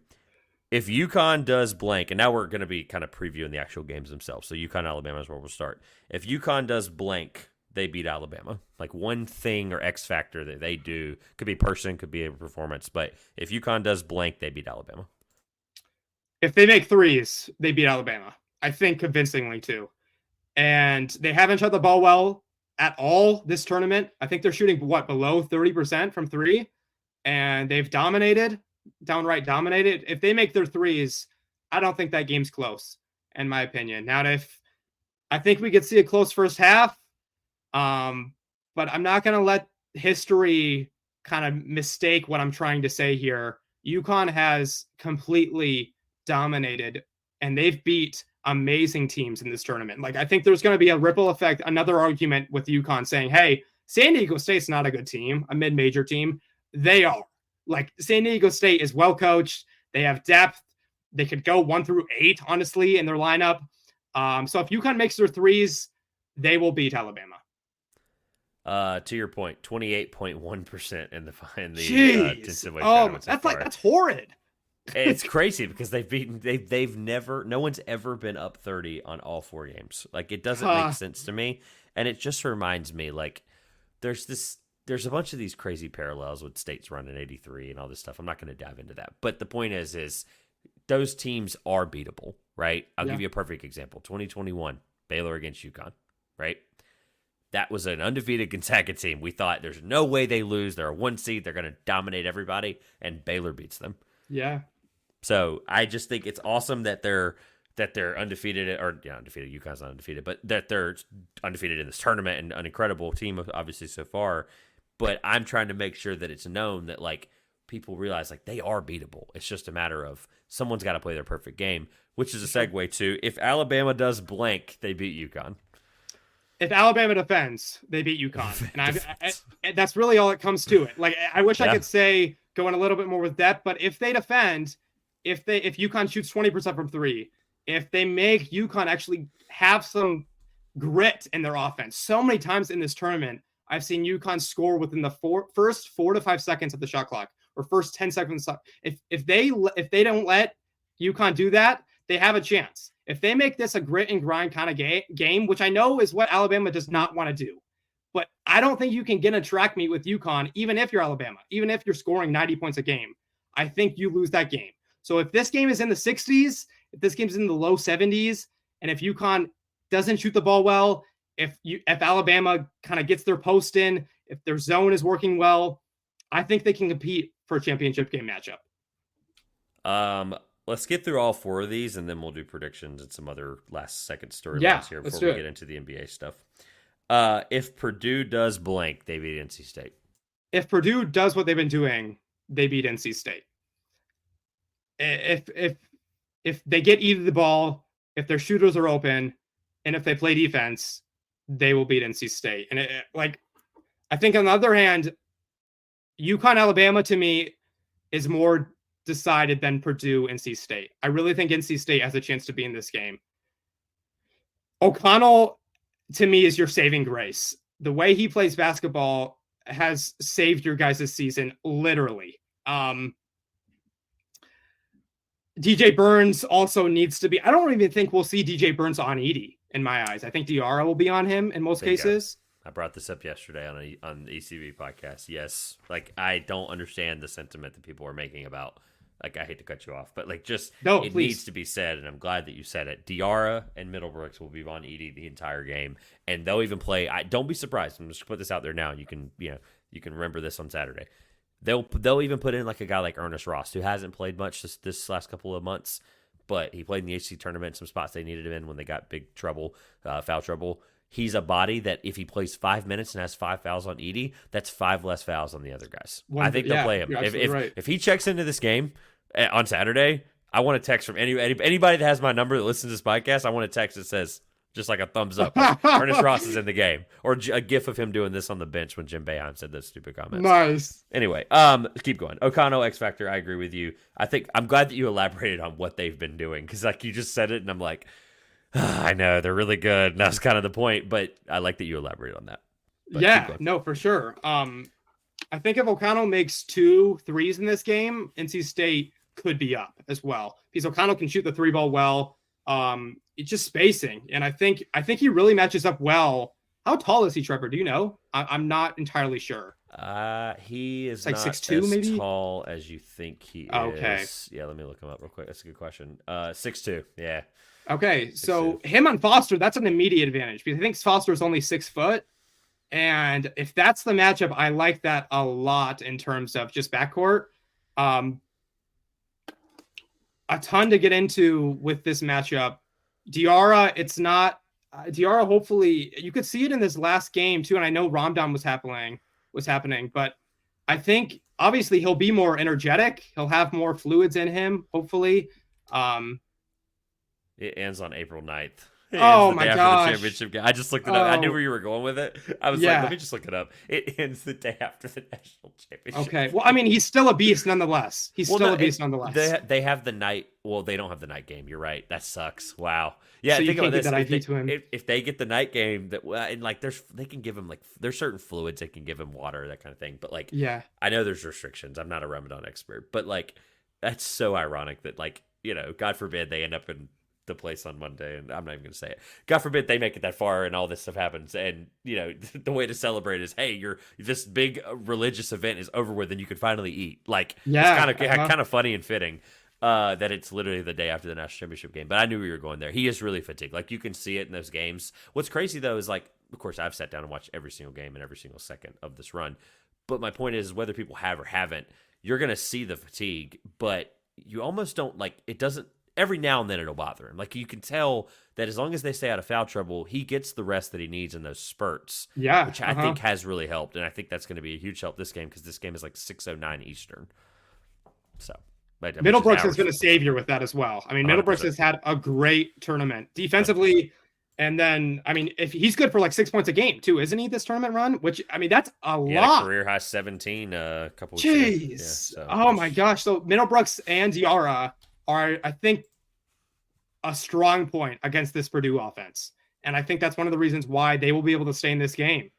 If UConn does blank, and now we're going to be kind of previewing the actual games themselves. So UConn, Alabama is where we'll start. If UConn does blank, they beat Alabama. Like one thing or X factor that they do, could be person, could be a performance. But if UConn does blank, they beat Alabama. If they make 3s, they beat Alabama. I think convincingly too. And they haven't shot the ball well at all this tournament. I think they're shooting below 30% from 3. And they've downright dominated. If they make their 3s, I don't think that game's close, in my opinion. Now, I think we could see a close first half, but I'm not going to let history kind of mistake what I'm trying to say here. UConn has completely dominated, and they've beat amazing teams in this tournament. Like, I think there's going to be a ripple effect, another argument with UConn saying, hey, San Diego State's not a good team, a mid-major team. They are. Like, San Diego State is well coached. They have depth. They could go 1 through 8, honestly, in their lineup. So if UConn makes their threes, they will beat Alabama. To your point, 28.1% in the that's horrid. It's crazy because they've never, no one's ever been up 30 on all 4 games. Like, it doesn't make sense to me, and it just reminds me, like, there's a bunch of these crazy parallels with states running 83 and all this stuff. I'm not going to dive into that, but the point is those teams are beatable, right? I'll give you a perfect example. 2021, Baylor against UConn, right? That was an undefeated Gonzaga team. We thought there's no way they lose. They're a 1 seed. They're going to dominate everybody, and Baylor beats them. Yeah. So I just think it's awesome that they're undefeated, or undefeated. UConn's not undefeated, but that they're undefeated in this tournament and an incredible team, obviously, so far. But I'm trying to make sure that it's known that, like, people realize, like, they are beatable. It's just a matter of someone's got to play their perfect game, which is a segue to if Alabama does blank, they beat UConn. If Alabama defends, they beat UConn. And that's really all it comes to it. Like, I wish I could say going a little bit more with depth, but if they defend, if UConn shoots 20% from 3, if they make UConn actually have some grit in their offense. So many times in this tournament, I've seen UConn score within the first 4 to 5 seconds of the shot clock, or first 10 seconds. If they don't let UConn do that, they have a chance. If they make this a grit and grind kind of game, which I know is what Alabama does not want to do, but I don't think you can get a track meet with UConn, even if you're Alabama, even if you're scoring 90 points a game. I think you lose that game. So if this game is in the 60s, if this game's in the low 70s, and if UConn doesn't shoot the ball well, if Alabama kind of gets their post in, if their zone is working well, I think they can compete for a championship game matchup. Let's get through all 4 of these, and then we'll do predictions and some other last-second storylines here before we get into the NBA stuff. If Purdue does blank, they beat NC State. If Purdue does what they've been doing, they beat NC State. If they get either the ball, if their shooters are open, and if they play defense, they will beat NC State. And I think on the other hand, UConn Alabama to me is more decided than Purdue NC State. I really think NC State has a chance to be in this game. O'Connell to me is your saving grace. The way he plays basketball has saved your guys' season, literally. DJ Burns also needs to be. I don't even think we'll see DJ Burns on Edey in my eyes. I think Diarra will be on him in most cases. I brought this up yesterday on the ECB podcast. Yes, like, I don't understand the sentiment that people are making about. Like, I hate to cut you off, but it needs to be said, and I'm glad that you said it. Diarra and Middlebrooks will be on Edey the entire game, and they'll even play. Don't be surprised. I'm just gonna put this out there now. You can remember this on Saturday. They'll even put in like a guy like Ernest Ross, who hasn't played much this last couple of months, but he played in the HC tournament, some spots they needed him in when they got big trouble, foul trouble. He's a body that if he plays 5 minutes and has 5 fouls on Edey, that's 5 less fouls on the other guys. I think they'll play him. If he checks into this game on Saturday, I want a text from anybody that has my number that listens to this podcast. I want a text that says just like a thumbs up. Ernest Ross is in the game, or a gif of him doing this on the bench when Jim Boeheim said those stupid comments. Nice. Anyway, keep going. O'Connell X Factor. I agree with you. I'm glad that you elaborated on what they've been doing, because like you just said it, and I'm like, I know they're really good, and that's kind of the point. But I like that you elaborated on that. But yeah, no, for sure. I think if O'Connell makes 2 threes in this game, NC State could be up as well, because O'Connell can shoot the 3-ball well. It's just spacing, and I think he really matches up well. How tall is he, Trevor? Do you know? I'm not entirely sure. He is like not 6'2", as maybe? tall as you think he Okay. is. Yeah, let me look him up real quick. That's a good question. 6'2", yeah. Okay, so him on Foster, that's an immediate advantage, because I think Foster is only 6 foot. And if that's the matchup, I like that a lot in terms of just backcourt. A ton to get into with this matchup. Diarra, it's not Diarra. Hopefully, you could see it in this last game too. And I know Ramadan was happening, but I think obviously he'll be more energetic. He'll have more fluids in him, hopefully. It ends on April 9th. It ends Oh the my day after the gosh. championship game. I just looked it up. I knew Oh, where you were going with it. I was like, yeah. let me just look it up. It ends the day after the national championship. Okay. Well, I mean, he's still a beast nonetheless. He's Well, still no, a beast nonetheless. they have the night. Well, they don't have the night game. You're right. That sucks. Wow. Yeah. So you Think can't about give this. that IV to him. If they get the night game, that and like they can give him like there's certain fluids they can give him water, that kind of thing. But like, Yeah. I know there's restrictions. I'm not a Ramadan expert, but like that's so ironic that like God forbid they end up in the place on Monday, and I'm not even going to say it. God forbid they make it that far and all this stuff happens, and the way to celebrate is, hey, this big religious event is over with, and you can finally eat. Like, Yeah, it's kind of funny and fitting that it's literally the day after the national championship game. But I knew we were going there. He is really fatigued. Like, you can see it in those games. What's crazy though is like, of course, I've sat down and watched every single game and every single second of this run. But my point is, whether people have or haven't, you're going to see the fatigue, but you almost don't like it. Doesn't. Every now and then it'll bother him. Like you can tell that as long as they stay out of foul trouble, he gets the rest that he needs in those spurts. Yeah, which I think has really helped, and I think that's going to be a huge help this game because this game is like 6:09 Eastern. So, Middlebrooks has been a savior with that as well. I mean, 100%. Middlebrooks has had a great tournament defensively, 100%. And then I mean, if he's good for like 6 points a game too, isn't he? This tournament run, which I mean, that's a lot. Career high 17 a couple. Jeez, yeah, so, oh my gosh! So Middlebrooks and Diarra are, I think, a strong point against this Purdue offense. And I think that's one of the reasons why they will be able to stay in this game.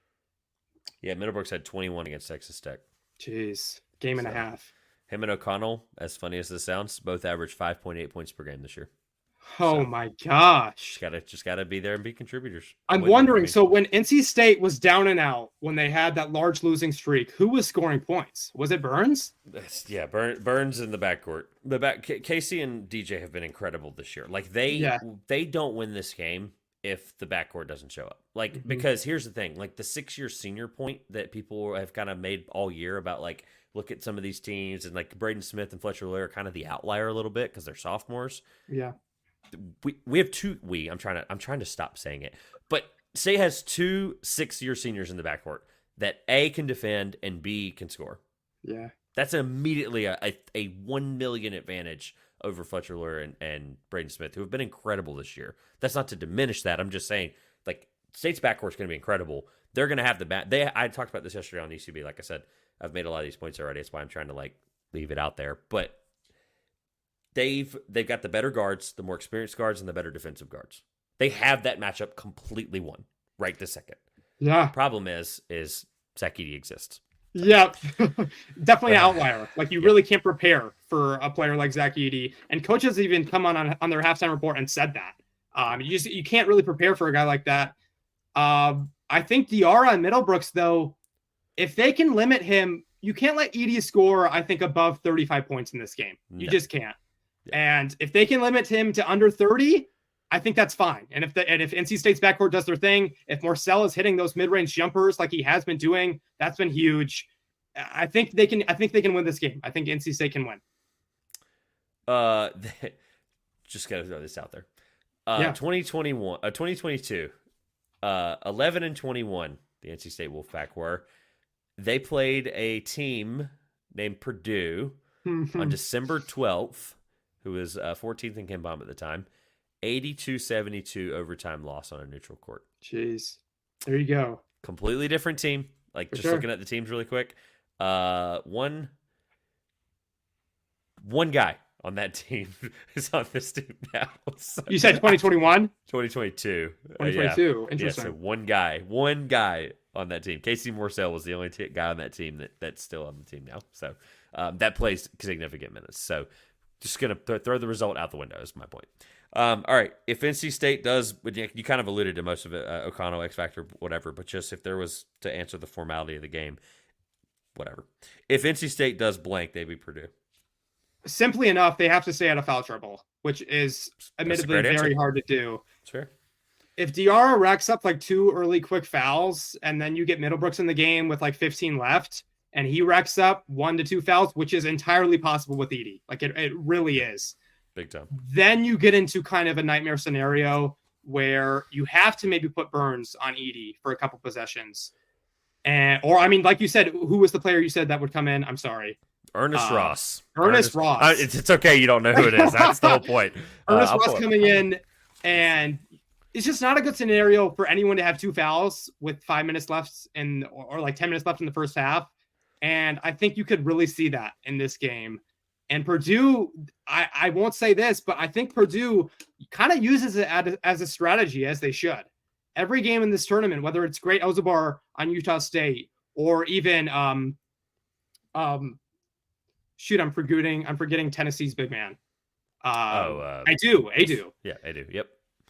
Yeah, Middlebrooks had 21 against Texas Tech. Jeez, game and a half. Him and O'Connell, as funny as this sounds, both averaged 5.8 points per game this year. Oh my gosh. Just gotta be there and be contributors. I'm wondering, so when NC State was down and out, when they had that large losing streak, who was scoring points? Was it Burns? Yeah, Burns in the backcourt. Casey and DJ have been incredible this year. Like they don't win this game if the backcourt doesn't show up. Like because here's the thing, like the 6-year senior point that people have kind of made all year about like look at some of these teams and like Braden Smith and Fletcher Loyer are kind of the outlier a little bit because they're sophomores. Yeah. We have two. I'm trying to stop saying it, but State has 2 6-year seniors in the backcourt that A can defend and B can score. Yeah, that's immediately a 1 million advantage over Fletcher Loyer and Braden Smith, who have been incredible this year. That's not to diminish that. I'm just saying, like State's backcourt is going to be incredible. They're going to have the back. I talked about this yesterday on ECB. Like I said, I've made a lot of these points already. That's why I'm trying to like leave it out there, but. They've got the better guards, the more experienced guards, and the better defensive guards. They have that matchup completely won right this second. Yeah. Problem is Zach Edey exists. Yeah, definitely an outlier. Like you really can't prepare for a player like Zach Edey, and coaches even come on their halftime report and said that. You can't really prepare for a guy like that. I think Diarra and Middlebrooks, though, if they can limit him, you can't let Edey score, I think, above 35 points in this game. You just can't. Yeah. And if they can limit him to under 30, I think that's fine. And if NC State's backcourt does their thing, if Marcel is hitting those mid-range jumpers like he has been doing, that's been huge. I think they can win this game. I think NC State can win. Just gotta throw this out there. 2022, 11-21. The NC State Wolfpack were. They played a team named Purdue on December 12th. Who was 14th in KenPom at the time, 82-72 overtime loss on a neutral court. Jeez. There you go. Completely different team. Like, just looking at the teams really quick. One guy on that team is on this team now. So, you said 2021? 2022. 2022. Interesting. Yeah, so one guy on that team. Casey Morcell was the only guy on that team that's still on the team now. So that plays significant minutes. So just going to throw the result out the window is my point. All right. If NC State does, you kind of alluded to most of it, O'Connell, X Factor, whatever, but just if there was to answer the formality of the game, whatever. If NC State does blank, they beat Purdue. Simply enough, they have to stay out of foul trouble, which is admittedly very hard to do. Sure. If Diarra racks up like 2 early quick fouls, and then you get Middlebrooks in the game with like 15 left, and he racks up 1 to 2 fouls, which is entirely possible with Edey. Like it really is. Big time. Then you get into kind of a nightmare scenario where you have to maybe put Burns on Edey for a couple possessions. or I mean, like you said, who was the player you said that would come in? I'm sorry. Ernest Ross. Ernest Ross. It's okay. You don't know who it is. That's the whole point. Ernest Ross coming in, and it's just not a good scenario for anyone to have 2 fouls with 5 minutes left or like 10 minutes left in the first half. And I think you could really see that in this game. And Purdue, I won't say this, but I think Purdue kind of uses it as a strategy, as they should. Every game in this tournament, whether it's Great Ozabar on Utah State or even shoot, I'm forgetting Tennessee's big man. Adu. Yeah, Adu. Yep.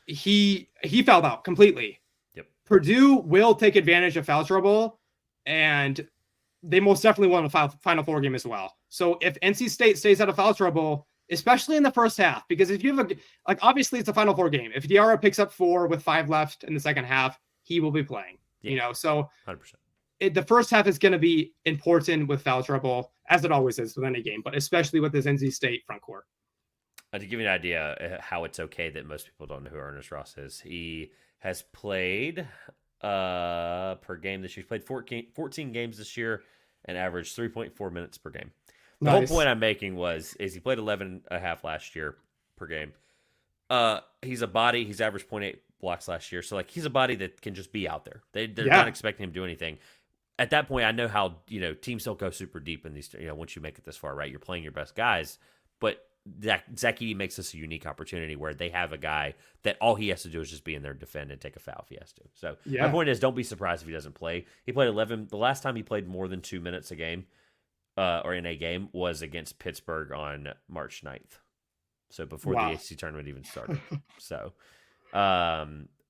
He fouled out completely. Yep. Purdue will take advantage of foul trouble, and they most definitely won a Final Four game as well. So if NC State stays out of foul trouble, especially in the first half, because if you have obviously it's a Final Four game. If Diarra picks up 4 with 5 left in the second half, he will be playing. Yeah. So 100%. The first half is going to be important with foul trouble, as it always is with any game, but especially with this NC State front court. To give you an idea how it's okay that most people don't know who Ernest Ross is, he has played per game this year. He's played 14 games this year and averaged 3.4 minutes per game. The whole point I'm making is he played 11 and a half last year per game. He's a body. He's averaged 0.8 blocks last year. So, like, he's a body that can just be out there. They're not expecting him to do anything. At that point, I know how, teams don't go super deep in these, once you make it this far, right? You're playing your best guys. But Zach Edey makes this a unique opportunity where they have a guy that all he has to do is just be in there, defend, and take a foul if he has to. So my point is, don't be surprised if he doesn't play. He played 11. The last time he played more than 2 minutes a game, or in a game, was against Pittsburgh on March 9th. So before the ACC tournament even started. So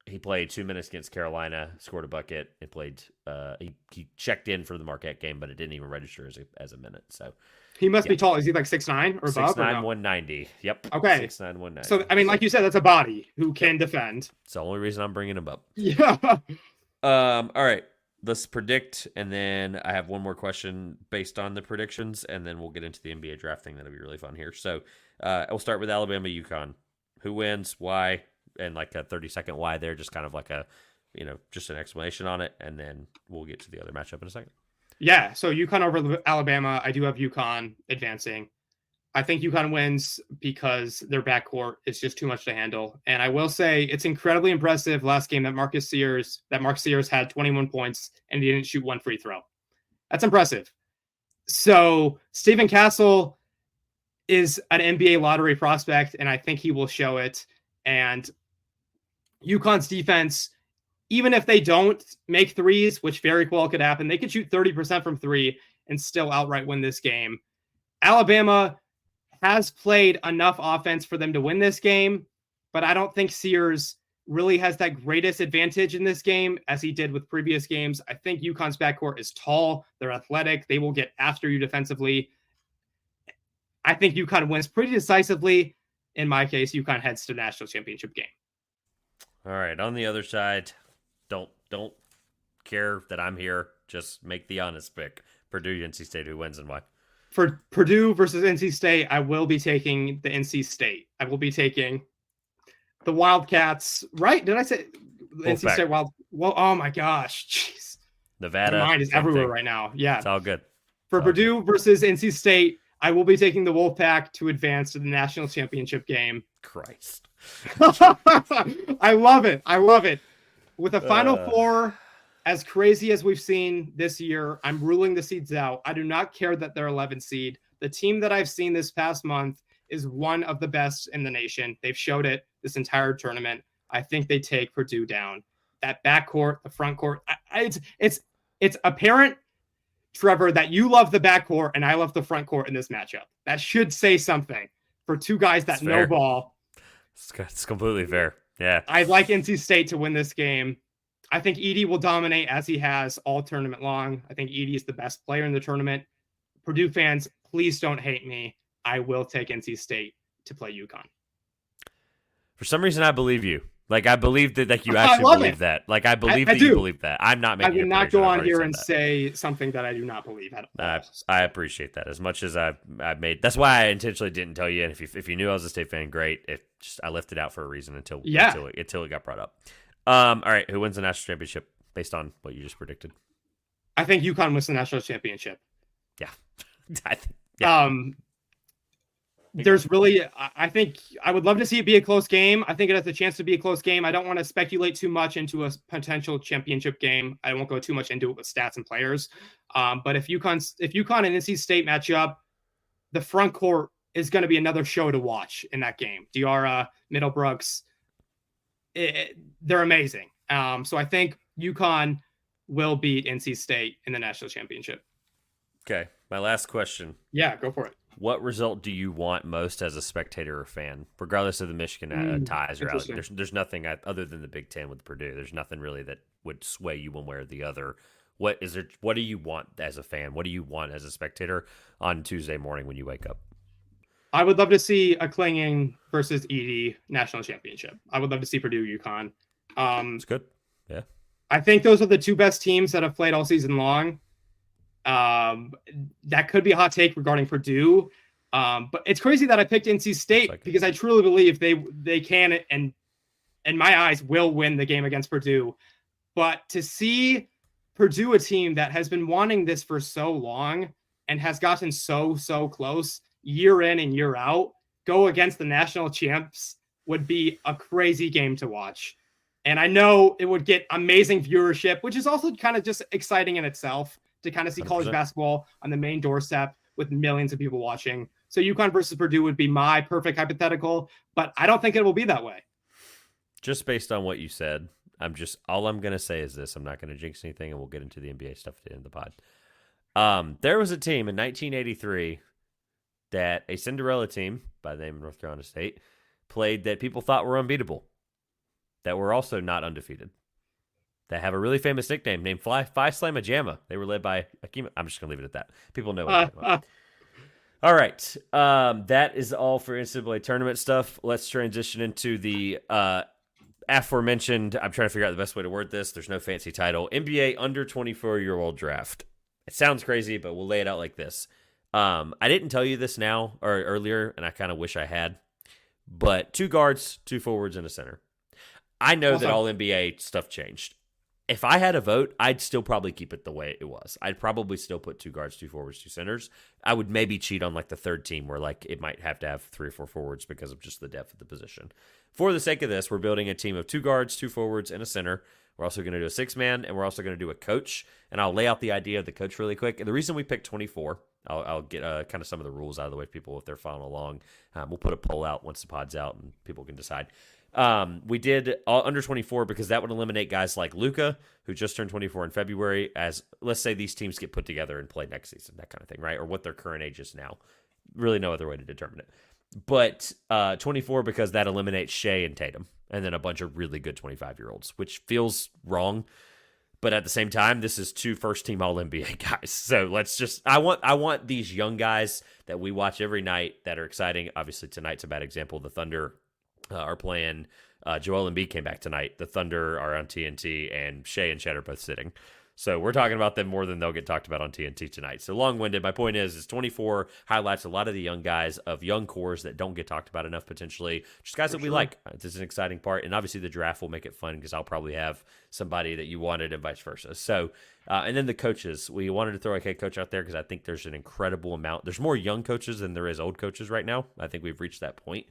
he played 2 minutes against Carolina, scored a bucket, and played. He checked in for the Marquette game, but it didn't even register as a minute. So. He must be tall. Is he like 6'9" or above? 6'9", 190. Yep. Okay. 6'9", 190. So, I mean, like you said, that's a body who can defend. It's the only reason I'm bringing him up. Yeah. All right. Let's predict, and then I have one more question based on the predictions, and then we'll get into the NBA draft thing. That'll be really fun here. So we'll start with Alabama, UConn. Who wins? Why? And like a 30-second why there, just kind of like a, just an explanation on it, and then we'll get to the other matchup in a second. Yeah, so UConn over Alabama. I do have UConn advancing. I think UConn wins because their backcourt is just too much to handle. And I will say it's incredibly impressive last game that Mark Sears had 21 points and he didn't shoot one free throw. That's impressive. So Stephen Castle is an NBA lottery prospect, and I think he will show it. And UConn's defense, even if they don't make threes, which very well could happen, they could shoot 30% from 3 and still outright win this game. Alabama has played enough offense for them to win this game, but I don't think Sears really has that greatest advantage in this game as he did with previous games. I think UConn's backcourt is tall. They're athletic. They will get after you defensively. I think UConn wins pretty decisively. In my case, UConn heads to national championship game. All right. On the other side, don't care that I'm here. Just make the honest pick. Purdue, NC State, who wins and why? For Purdue versus NC State, I will be taking the NC State. I will be taking the Wildcats. Right? Did I say NC State Wild? Well, oh my gosh. Jeez. Nevada. My mind is everywhere right now. Yeah. It's all good. For Purdue versus NC State, I will be taking the Wolfpack to advance to the national championship game. Christ. I love it. With a Final Four as crazy as we've seen this year, I'm ruling the seeds out. I do not care that they're 11 seed. The team that I've seen this past month is one of the best in the nation. They've showed it this entire tournament. I think they take Purdue down. That backcourt, the front court, it's apparent, Trevor, that you love the backcourt and I love the front court in this matchup. That should say something for two guys that know ball. It's completely fair. Yeah. I'd like NC State to win this game. I think Edey will dominate as he has all tournament long. I think Edey is the best player in the tournament. Purdue fans, please don't hate me. I will take NC State to play UConn. For some reason, I believe you. Like, I believe that you actually believe that. Like, I believe that you believe that. I'm not making. I would not go on here and say something that I do not believe at all. I appreciate that as much as I've made. That's why I intentionally didn't tell you. And if you knew I was a State fan, great. I left it out for a reason until it got brought up. All right, who wins the national championship based on what you just predicted? I think UConn wins the national championship. Yeah. I think, yeah. There's really, I think I would love to see it be a close game. I think it has a chance to be a close game. I don't want to speculate too much into a potential championship game. I won't go too much into it with stats and players. But if UConn and NC State match up, the front court is going to be another show to watch in that game. Diarra, Middlebrooks, they're amazing. So I think UConn will beat NC State in the national championship. Okay, my last question. Yeah, go for it. What result do you want most as a spectator or fan, regardless of the Michigan ties or out? There's nothing other than the Big Ten with Purdue. There's nothing really that would sway you one way or the other. What do you want as a fan? What do you want as a spectator on Tuesday morning when you wake up? I would love to see a Klinging versus Edey national championship. I would love to see Purdue UConn. It's good. Yeah. I think those are the two best teams that have played all season long. That could be a hot take regarding Purdue. But it's crazy that I picked NC State because I truly believe they can and in my eyes will win the game against Purdue. But to see Purdue, a team that has been wanting this for so long and has gotten so close year in and year out, go against the national champs would be a crazy game to watch. And I know it would get amazing viewership, which is also kind of just exciting in itself to kind of see 100%. College basketball on the main doorstep with millions of people watching. So UConn versus Purdue would be my perfect hypothetical, but I don't think it will be that way. Just based on what you said, all I'm going to say is this. I'm not going to jinx anything, and we'll get into the NBA stuff at the end of the pod. There was a team in 1983 that a Cinderella team by the name of North Carolina State played that people thought were unbeatable, that were also not undefeated, that have a really famous nickname named Phi Slamma Jamma. They were led by Akeem. I'm just going to leave it at that. People know what I'm talking about. All right. That is all for NCAA tournament stuff. Let's transition into the aforementioned, I'm trying to figure out the best way to word this. There's no fancy title. NBA under 24-year-old draft. It sounds crazy, but we'll lay it out like this. I didn't tell you this now or earlier, and I kind of wish I had, but 2 guards, 2 forwards, and a center. I know that all NBA stuff changed. If I had a vote, I'd still probably keep it the way it was. I'd probably still put 2 guards, 2 forwards, 2 centers. I would maybe cheat on like the third team where like it might have to have 3 or 4 forwards because of just the depth of the position. For the sake of this, we're building a team of 2 guards, 2 forwards, and a center. We're also going to do a 6-man, and we're also going to do a coach. And I'll lay out the idea of the coach really quick. And the reason we picked 24, I'll get kind of some of the rules out of the way, people, if they're following along. We'll put a poll out once the pod's out, and people can decide. We did under 24 because that would eliminate guys like Luka, who just turned 24 in February, as let's say these teams get put together and play next season, that kind of thing, right? Or what their current age is now. Really no other way to determine it. But 24 because that eliminates Shea and Tatum, and then a bunch of really good 25-year-olds, which feels wrong. But at the same time, this is 2 first-team All-NBA guys. So let's just I want these young guys that we watch every night that are exciting. Obviously, tonight's a bad example. The Thunder are playing. Joel Embiid came back tonight. The Thunder are on TNT, and Shea and Chet are both sitting. So we're talking about them more than they'll get talked about on TNT tonight. So long-winded. My point is 24 highlights a lot of the young guys of young cores that don't get talked about enough potentially. Just guys that we like. This is an exciting part. And obviously the draft will make it fun because I'll probably have somebody that you wanted and vice versa. So, and then the coaches. We wanted to throw a head coach out there because I think there's an incredible amount. There's more young coaches than there is old coaches right now. I think we've reached that point.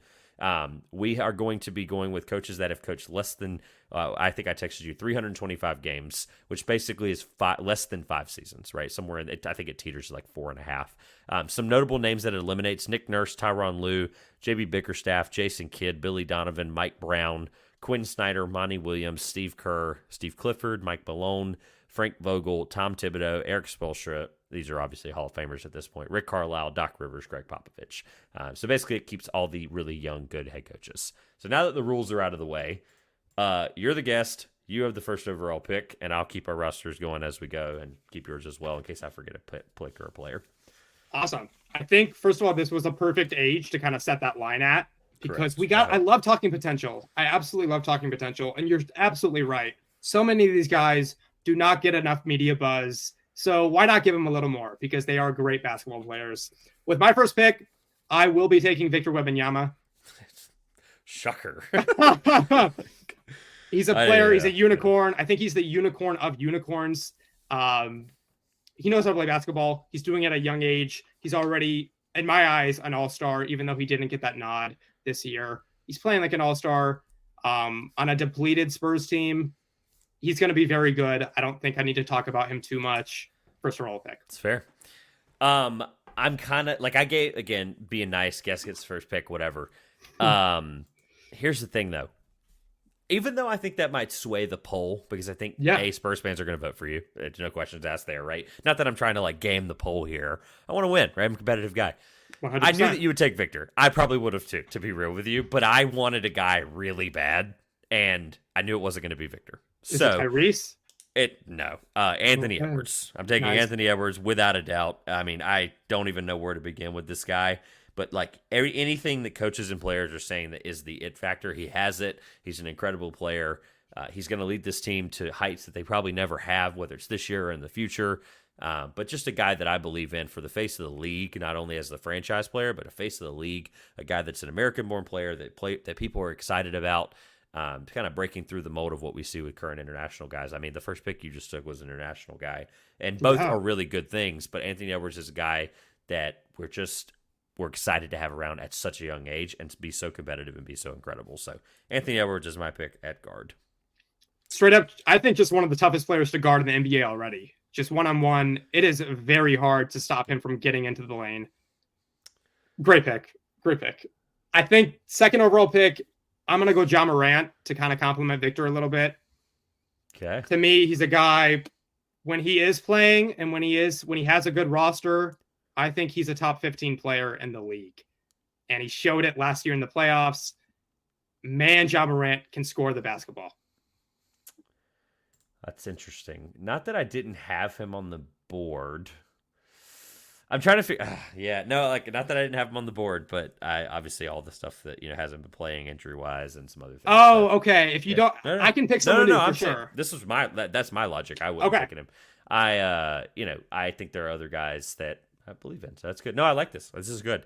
We are going to be going with coaches that have coached less than, I think I texted you 325 games, which basically is less than 5 seasons, right? Somewhere in it, I think it teeters like 4.5. Some notable names that it eliminates: Nick Nurse, Tyronn Lue, JB Bickerstaff, Jason Kidd, Billy Donovan, Mike Brown, Quinn Snyder, Monty Williams, Steve Kerr, Steve Clifford, Mike Malone, Frank Vogel, Tom Thibodeau, Eric Spoelstra. These are obviously Hall of Famers at this point. Rick Carlisle, Doc Rivers, Greg Popovich. So basically it keeps all the really young, good head coaches. So now that the rules are out of the way, you're the guest. You have the first overall pick, and I'll keep our rosters going as we go and keep yours as well in case I forget a pick or a player. Awesome. I think, first of all, this was a perfect age to kind of set that line at because Correct. I love talking potential. I absolutely love talking potential. And you're absolutely right. So many of these guys do not get enough media buzz. So why not give them a little more? Because they are great basketball players. With my first pick, I will be taking Victor Wembanyama. Shocker. He's a player. He's a unicorn. I think he's the unicorn of unicorns. he knows how to play basketball. He's doing it at a young age. He's already, in my eyes, an all-star, even though he didn't get that nod this year. He's playing like an all-star on a depleted Spurs team. He's going to be very good. I don't think I need to talk about him too much. First overall pick. It's fair. I'm kind of like, I gave, again, being nice, guess gets first pick, whatever. Here's the thing, though. Even though I think that might sway the poll, because I think Spurs fans are going to vote for you. There's no questions asked there, right? Not that I'm trying to like game the poll here. I want to win, right? I'm a competitive guy. 100%. I knew that you would take Victor. I probably would have too, to be real with you. But I wanted a guy really bad, and I knew it wasn't going to be Victor. Is it Tyrese? Anthony Edwards. I'm taking Anthony Edwards without a doubt. I mean, I don't even know where to begin with this guy. But like anything that coaches and players are saying that is the it factor, he has it. He's an incredible player. He's going to lead this team to heights that they probably never have, whether it's this year or in the future. But just a guy that I believe in for the face of the league, not only as the franchise player, but a face of the league, a guy that's an American-born player that people are excited about, kind of breaking through the mold of what we see with current international guys. I mean, the first pick you just took was an international guy, and both are really good things. But Anthony Edwards is a guy that we're excited to have around at such a young age and to be so competitive and be so incredible. So Anthony Edwards is my pick at guard. Straight up, I think just one of the toughest players to guard in the NBA already. Just one-on-one. It is very hard to stop him from getting into the lane. Great pick. I think second overall pick, I'm going to go Ja Morant to kind of compliment Victor a little bit. Okay. To me, he's a guy, when he is playing and when he has a good roster, I think he's a top 15 player in the league. And he showed it last year in the playoffs. Man, Ja Morant can score the basketball. That's interesting. Not that I didn't have him on the board. I'm trying to figure. Not that I didn't have him on the board, but I obviously all the stuff that hasn't been playing injury wise and some other things. Oh, okay. If you don't, I can pick someone new for sure. This was that's my logic. I would have taken him. I think there are other guys that I believe in. So that's good. No, I like this. This is good.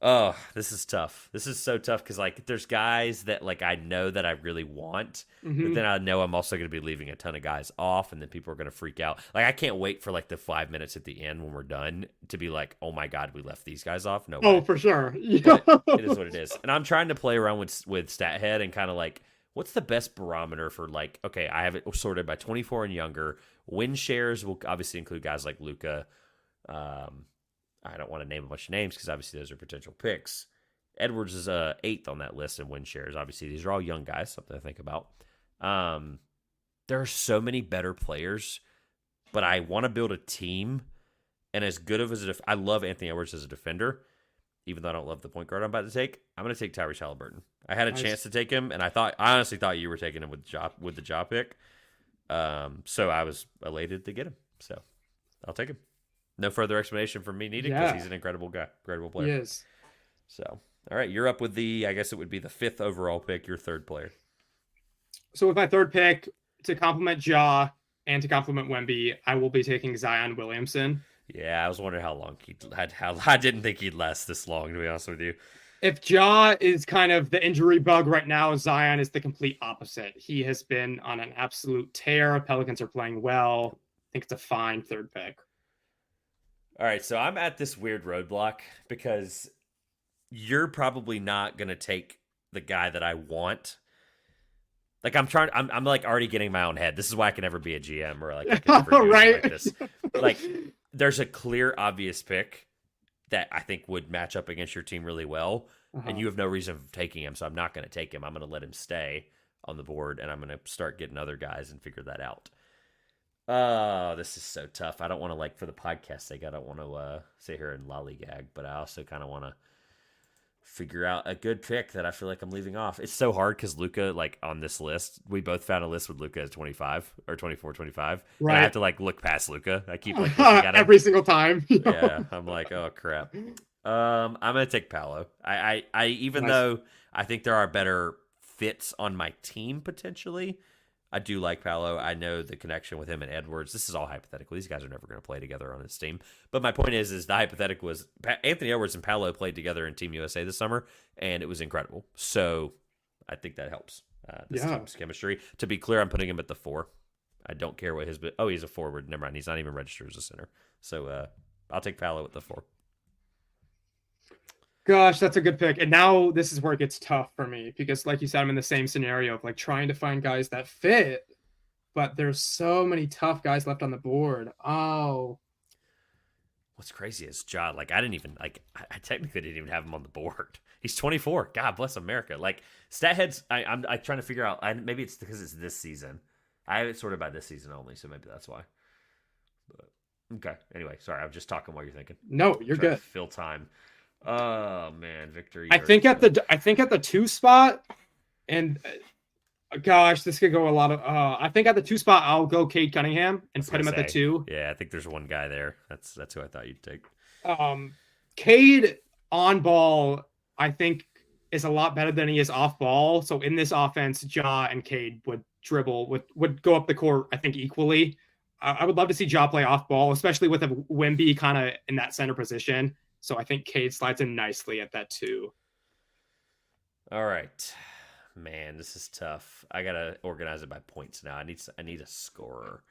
Oh, this is tough. This is so tough because like there's guys that like I know that I really want, but then I know I'm also going to be leaving a ton of guys off, and then people are going to freak out. Like I can't wait for like the 5 minutes at the end when we're done to be like, oh my god, we left these guys off. No way. Oh, for sure. But it is what it is. And I'm trying to play around with StatHead and kind of like, what's the best barometer for like, okay, I have it sorted by 24 and younger. Win shares will obviously include guys like Luka. I don't want to name a bunch of names because obviously those are potential picks. Edwards is 8th on that list in win shares. Obviously, these are all young guys, something to think about. There are so many better players, but I want to build a team. And as good of I love Anthony Edwards as a defender, even though I don't love the point guard I'm about to take. I'm going to take Tyrese Halliburton. I had a chance to take him, and I honestly thought you were taking him with the job pick. So I was elated to get him. So I'll take him. No further explanation from me needed because he's an incredible guy, incredible player. He is. So, all right, you're up with I guess it would be the 5th overall pick, your third player. So with my third pick, to complement Ja and to complement Wemby, I will be taking Zion Williamson. Yeah, I was wondering how long I didn't think he'd last this long, to be honest with you. If Ja is kind of the injury bug right now, Zion is the complete opposite. He has been on an absolute tear. Pelicans are playing well. I think it's a fine third pick. All right, so I'm at this weird roadblock because you're probably not going to take the guy that I want. Like I'm like already getting in my own head. This is why I can never be a GM or like I can never do right? like this. Like there's a clear, obvious pick that I think would match up against your team really well, and you have no reason for taking him, so I'm not going to take him. I'm going to let him stay on the board, and I'm going to start getting other guys and figure that out. Oh, this is so tough. I don't want to, like, for the podcast sake, I don't want to sit here and lollygag, but I also kind of want to figure out a good pick that I feel like I'm leaving off. It's so hard because Luka, like, on this list, we both found a list with Luka as 25 or 24, 25. Right. And I have to, like, look past Luka. I keep, like, looking at him. Every single time. Yeah. I'm like, oh, crap. I'm going to take Paolo. I even though I think there are better fits on my team potentially, I do like Paolo. I know the connection with him and Edwards. This is all hypothetical. These guys are never going to play together on this team. But my point is the hypothetical was Anthony Edwards and Paolo played together in Team USA this summer, and it was incredible. So I think that helps this team's chemistry. To be clear, I'm putting him at the 4. I don't care what his. Oh, he's a forward. Never mind. He's not even registered as a center. So I'll take Paolo at the 4. Gosh, that's a good pick. And now this is where it gets tough for me because, like you said, I'm in the same scenario of like trying to find guys that fit, but there's so many tough guys left on the board. Oh, what's crazy is John. Like I I technically didn't even have him on the board. He's 24. God bless America. Like stat heads. I'm trying to figure out. Maybe it's because it's this season. I have it sorted by this season only, so maybe that's why. But, okay. Anyway, sorry. I'm just talking while you're thinking. No, you're good. Fill time. Oh man, Victor. I think at the 2 spot, and gosh, this could go a lot of. I think at the 2 spot, I'll go Cade Cunningham and put him at the 2. Yeah, I think there's one guy there. That's who I thought you'd take. Cade on ball, I think, is a lot better than he is off ball. So in this offense, Ja and Cade would would go up the court, I think, equally. I would love to see Ja play off ball, especially with a Wemby kind of in that center position. So I think Cade slides in nicely at that 2. All right, man, this is tough. I gotta organize it by points now. I need a scorer.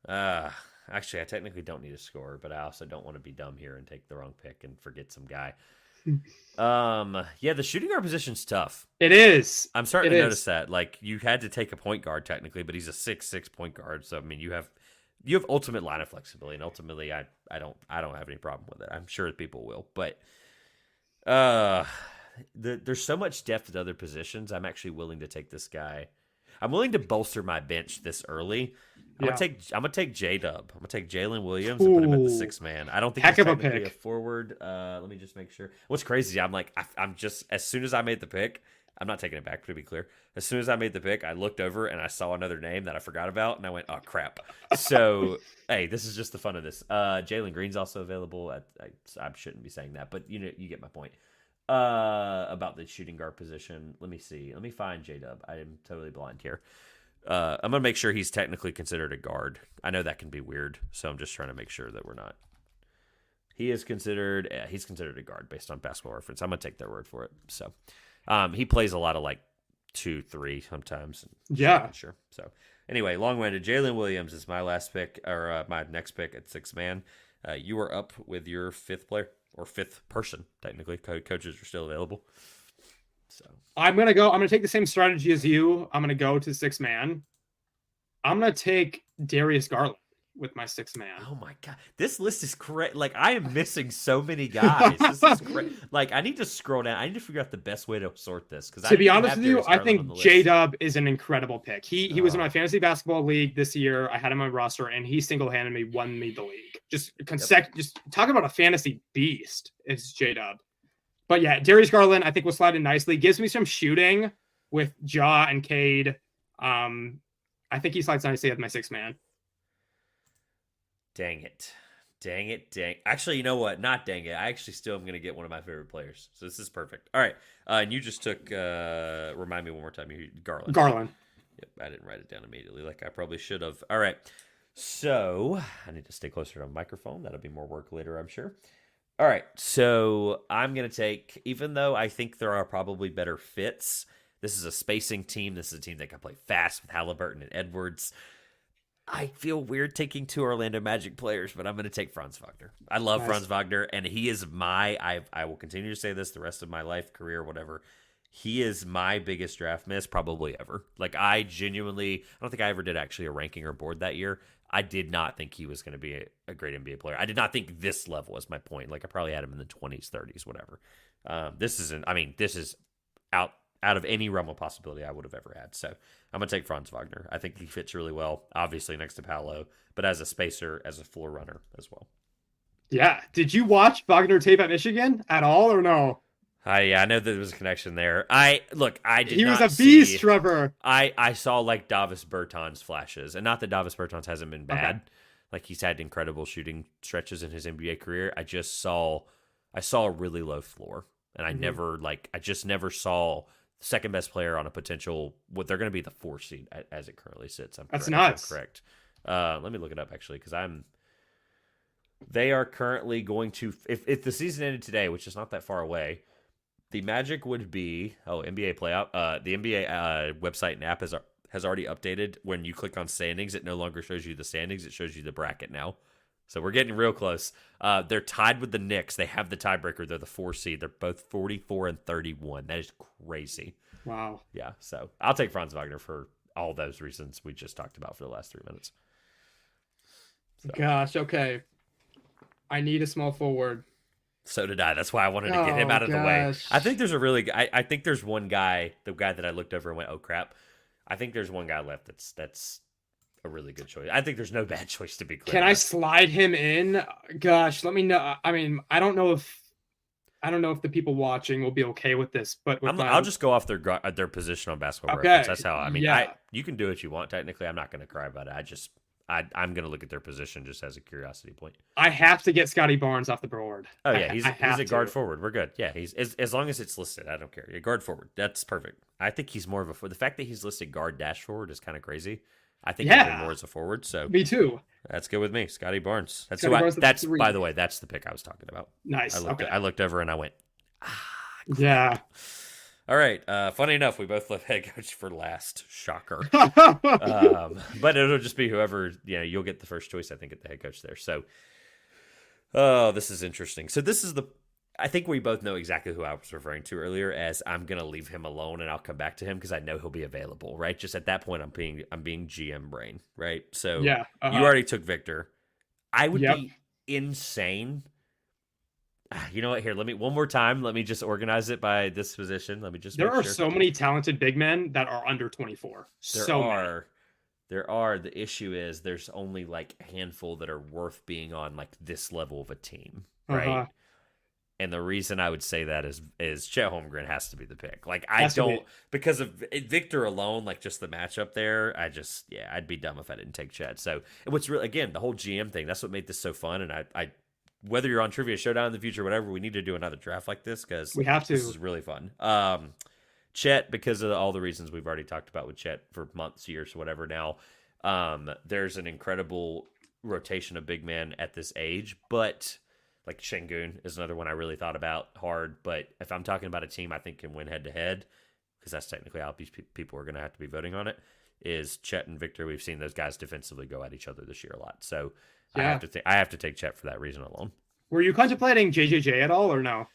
Actually, I technically don't need a scorer, but I also don't want to be dumb here and take the wrong pick and forget some guy. Yeah, the shooting guard position's tough. It is. I'm starting to notice that. Like you had to take a point guard technically, but he's a 6'6" point guard. So I mean, you have ultimate line of flexibility, and ultimately, I don't have any problem with it. I'm sure people will, but there's so much depth at other positions. I'm actually willing to take this guy. I'm willing to bolster my bench this early. I'm gonna take J-Dub. I'm gonna take Jalen Williams and put him at the 6 man. I don't think he's technically a forward. Let me just make sure. What's crazy? I'm just as soon as I made the pick. I'm not taking it back, to be clear. As soon as I made the pick, I looked over and I saw another name that I forgot about, and I went, oh, crap. So, hey, this is just the fun of this. Jalen Green's also available. I shouldn't be saying that, but you get my point. About the shooting guard position. Let me see. Let me find J-Dub. I am totally blind here. I'm going to make sure he's technically considered a guard. I know that can be weird, so I'm just trying to make sure that we're not. He's considered a guard based on Basketball Reference. I'm going to take their word for it. So, he plays a lot of like 2-3 sometimes. Yeah. Sure. So anyway, long-winded. Jalen Williams is my last pick, or my next pick at 6 man. You are up with your 5th player, or 5th person, technically. Coaches are still available. So I'm going to take the same strategy as you. I'm going to go to 6 man. I'm going to take Darius Garland with my 6 man. Oh my God. This list is correct. Like I am missing so many guys. This is great. Like I need to scroll down. I need to figure out the best way to sort this. Because to be honest with you, I think J-Dub is an incredible pick. He was in my fantasy basketball league this year. I had him on my roster and he single-handedly won me the league. Just talk about a fantasy beast. It's J-Dub. But yeah, Darius Garland, I think will slide in nicely. Gives me some shooting with Ja and Cade. I think he slides nicely as my 6 man. Dang it. Actually, you know what? Not dang it. I actually still am going to get one of my favorite players. So this is perfect. All right. And you just took, remind me one more time, Garland. Yep, I didn't write it down immediately like I probably should have. All right. So I need to stay closer to the microphone. That'll be more work later, I'm sure. All right. So I'm going to take, even though I think there are probably better fits, this is a spacing team. This is a team that can play fast with Halliburton and Edwards. I feel weird taking 2 Orlando Magic players, but I'm going to take Franz Wagner. I love Franz Wagner, and he is I will continue to say this the rest of my life, career, whatever. He is my biggest draft miss probably ever. Like, I don't think I ever did actually a ranking or board that year. I did not think he was going to be a great NBA player. I did not think this level is my point. Like, I probably had him in the 20s, 30s, whatever. This is out of any realm of possibility I would have ever had. So I'm going to take Franz Wagner. I think he fits really well, obviously next to Paolo, but as a spacer, as a floor runner as well. Yeah. Did you watch Wagner tape at Michigan at all or no? I know there was a connection there. He was a beast, Trevor. I saw like Davis Bertans flashes, and not that Davis Bertans hasn't been bad. Okay. Like he's had incredible shooting stretches in his NBA career. I saw a really low floor, and I just never saw second best player on a potential what they're going to be the 4 seed as it currently sits. That's nuts. Correct. Let me look it up actually because they are currently going to if the season ended today, which is not that far away. The Magic would be NBA playoff. The NBA website and app has already updated. When you click on standings, it no longer shows you the standings. It shows you the bracket now. So we're getting real close. They're tied with the Knicks. They have the tiebreaker. They're the 4 seed. They're both 44 and 31. That is crazy. Wow. Yeah, so I'll take Franz Wagner for all those reasons we just talked about for the last 3 minutes. So. Gosh, okay. I need a small forward. So did I. That's why I wanted to get him out of the way. I think there's I think there's one guy, the guy that I looked over and went, oh crap. I think there's one guy left that's a really good choice. I think there's no bad choice to be clear. Can I slide him in? Gosh, let me know. I mean, I don't know if the people watching will be okay with this, but I'll just go off their position on Basketball okay. Reference. That's how I mean. Yeah. You can do what you want. Technically, I'm not going to cry about it. I'm going to look at their position just as a curiosity point. I have to get Scotty Barnes off the board. Oh yeah, he's a guard forward. We're good. Yeah, he's as long as it's listed. I don't care. Yeah, guard forward. That's perfect. I think he's more of the fact that he's listed guard dash forward is kind of crazy. I think he's more as a forward. So me too. That's good with me. Scotty Barnes. That's by the way, that's the pick I was talking about. Nice. I looked over and I went, yeah. All right. Funny enough, we both left head coach for last. Shocker. But it'll just be whoever, you'll get the first choice, I think, at the head coach there. So, this is interesting. So I think we both know exactly who I was referring to earlier as I'm going to leave him alone and I'll come back to him because I know he'll be available, right? Just at that point, I'm being GM brain, right? So yeah, you already took Victor. I would be insane. You know what? Here, one more time. Let me just organize it by this position. Let me just. There are so many talented big men that are under 24. There are. The issue is there's only like a handful that are worth being on like this level of a team, right? And the reason I would say that is Chet Holmgren has to be the pick. Like because of Victor alone, like just the matchup there. I'd be dumb if I didn't take Chet. So what's really, again, the whole GM thing. That's what made this so fun. And I whether you're on Trivia Showdown in the future, whatever, we need to do another draft like this because we have to. This is really fun. Chet, because of all the reasons we've already talked about with Chet for months, years, whatever. Now, there's an incredible rotation of big men at this age, but. Like Şengün is another one I really thought about hard. But if I'm talking about a team I think can win head-to-head, because that's technically how people are going to have to be voting on it, is Chet and Victor. We've seen those guys defensively go at each other this year a lot. So I have to take Chet for that reason alone. Were you contemplating JJJ at all or no?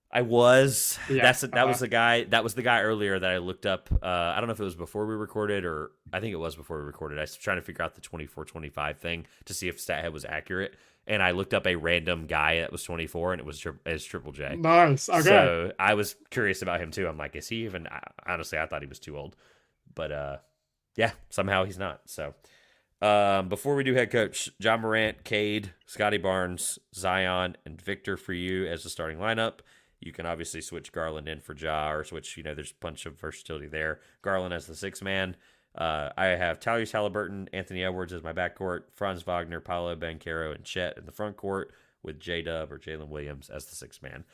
I was. Yeah, that was the guy. That was the guy earlier that I looked up. I don't know if it was before we recorded or I think it was before we recorded. I was trying to figure out the 24-25 thing to see if StatHead was accurate. And I looked up a random guy that was 24, and it was Triple J. Nice. Okay. So I was curious about him too. I'm like, is he even? Honestly, I thought he was too old, but yeah, somehow he's not. So before we do head coach, John Morant, Cade, Scotty Barnes, Zion, and Victor for you as the starting lineup. You can obviously switch Garland in for Ja, or switch. There's a bunch of versatility there. Garland as the 6th man. I have Tyrese Halliburton, Anthony Edwards as my backcourt, Franz Wagner, Paolo Banchero, and Chet in the front court with J-Dub or Jalen Williams as the 6th man.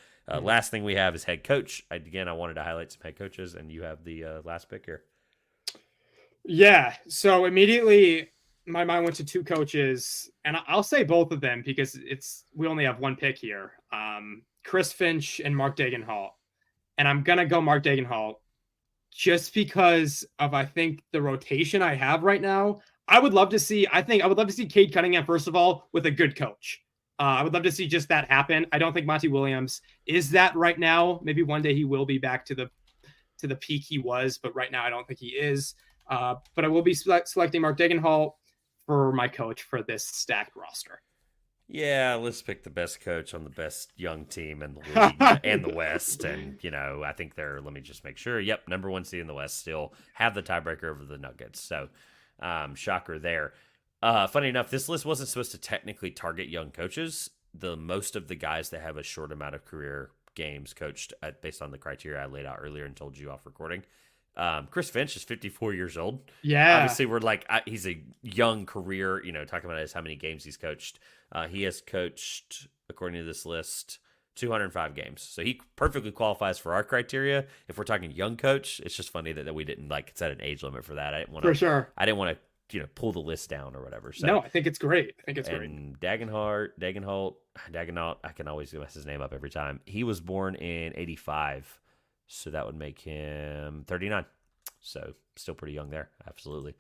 Last thing we have is head coach. I wanted to highlight some head coaches, and you have the last pick here. Yeah, so immediately my mind went to 2 coaches, and I'll say both of them because we only have one pick here. Chris Finch and Mark Dagenhall. And I'm going to go Mark Dagenhall. Just because of, I think, the rotation I have right now. I would love to see Cade Cunningham, first of all, with a good coach. I would love to see just that happen. I don't think Monty Williams is that right now. Maybe one day he will be back to the peak he was, but right now I don't think he is. But I will be selecting Mark Dagenhall for my coach for this stacked roster. Yeah, let's pick the best coach on the best young team in the league and the West. And, I think let me just make sure. Yep, number 1 seed in the West still have the tiebreaker over the Nuggets. So, shocker there. Funny enough, this list wasn't supposed to technically target young coaches. Most of the guys that have a short amount of career games coached based on the criteria I laid out earlier and told you off recording. Chris Finch is 54 years old. Yeah. Obviously, we're like, he's a young career, talking about how many games he's coached. He has coached, according to this list, 205 games. So he perfectly qualifies for our criteria. If we're talking young coach, it's just funny that we didn't set an age limit for that. I didn't want to. For sure. I didn't want to, pull the list down or whatever. So, no, I think it's great. Dagenhalt, I can always mess his name up every time. He was born in 85. So that would make him 39. So still pretty young there. Absolutely.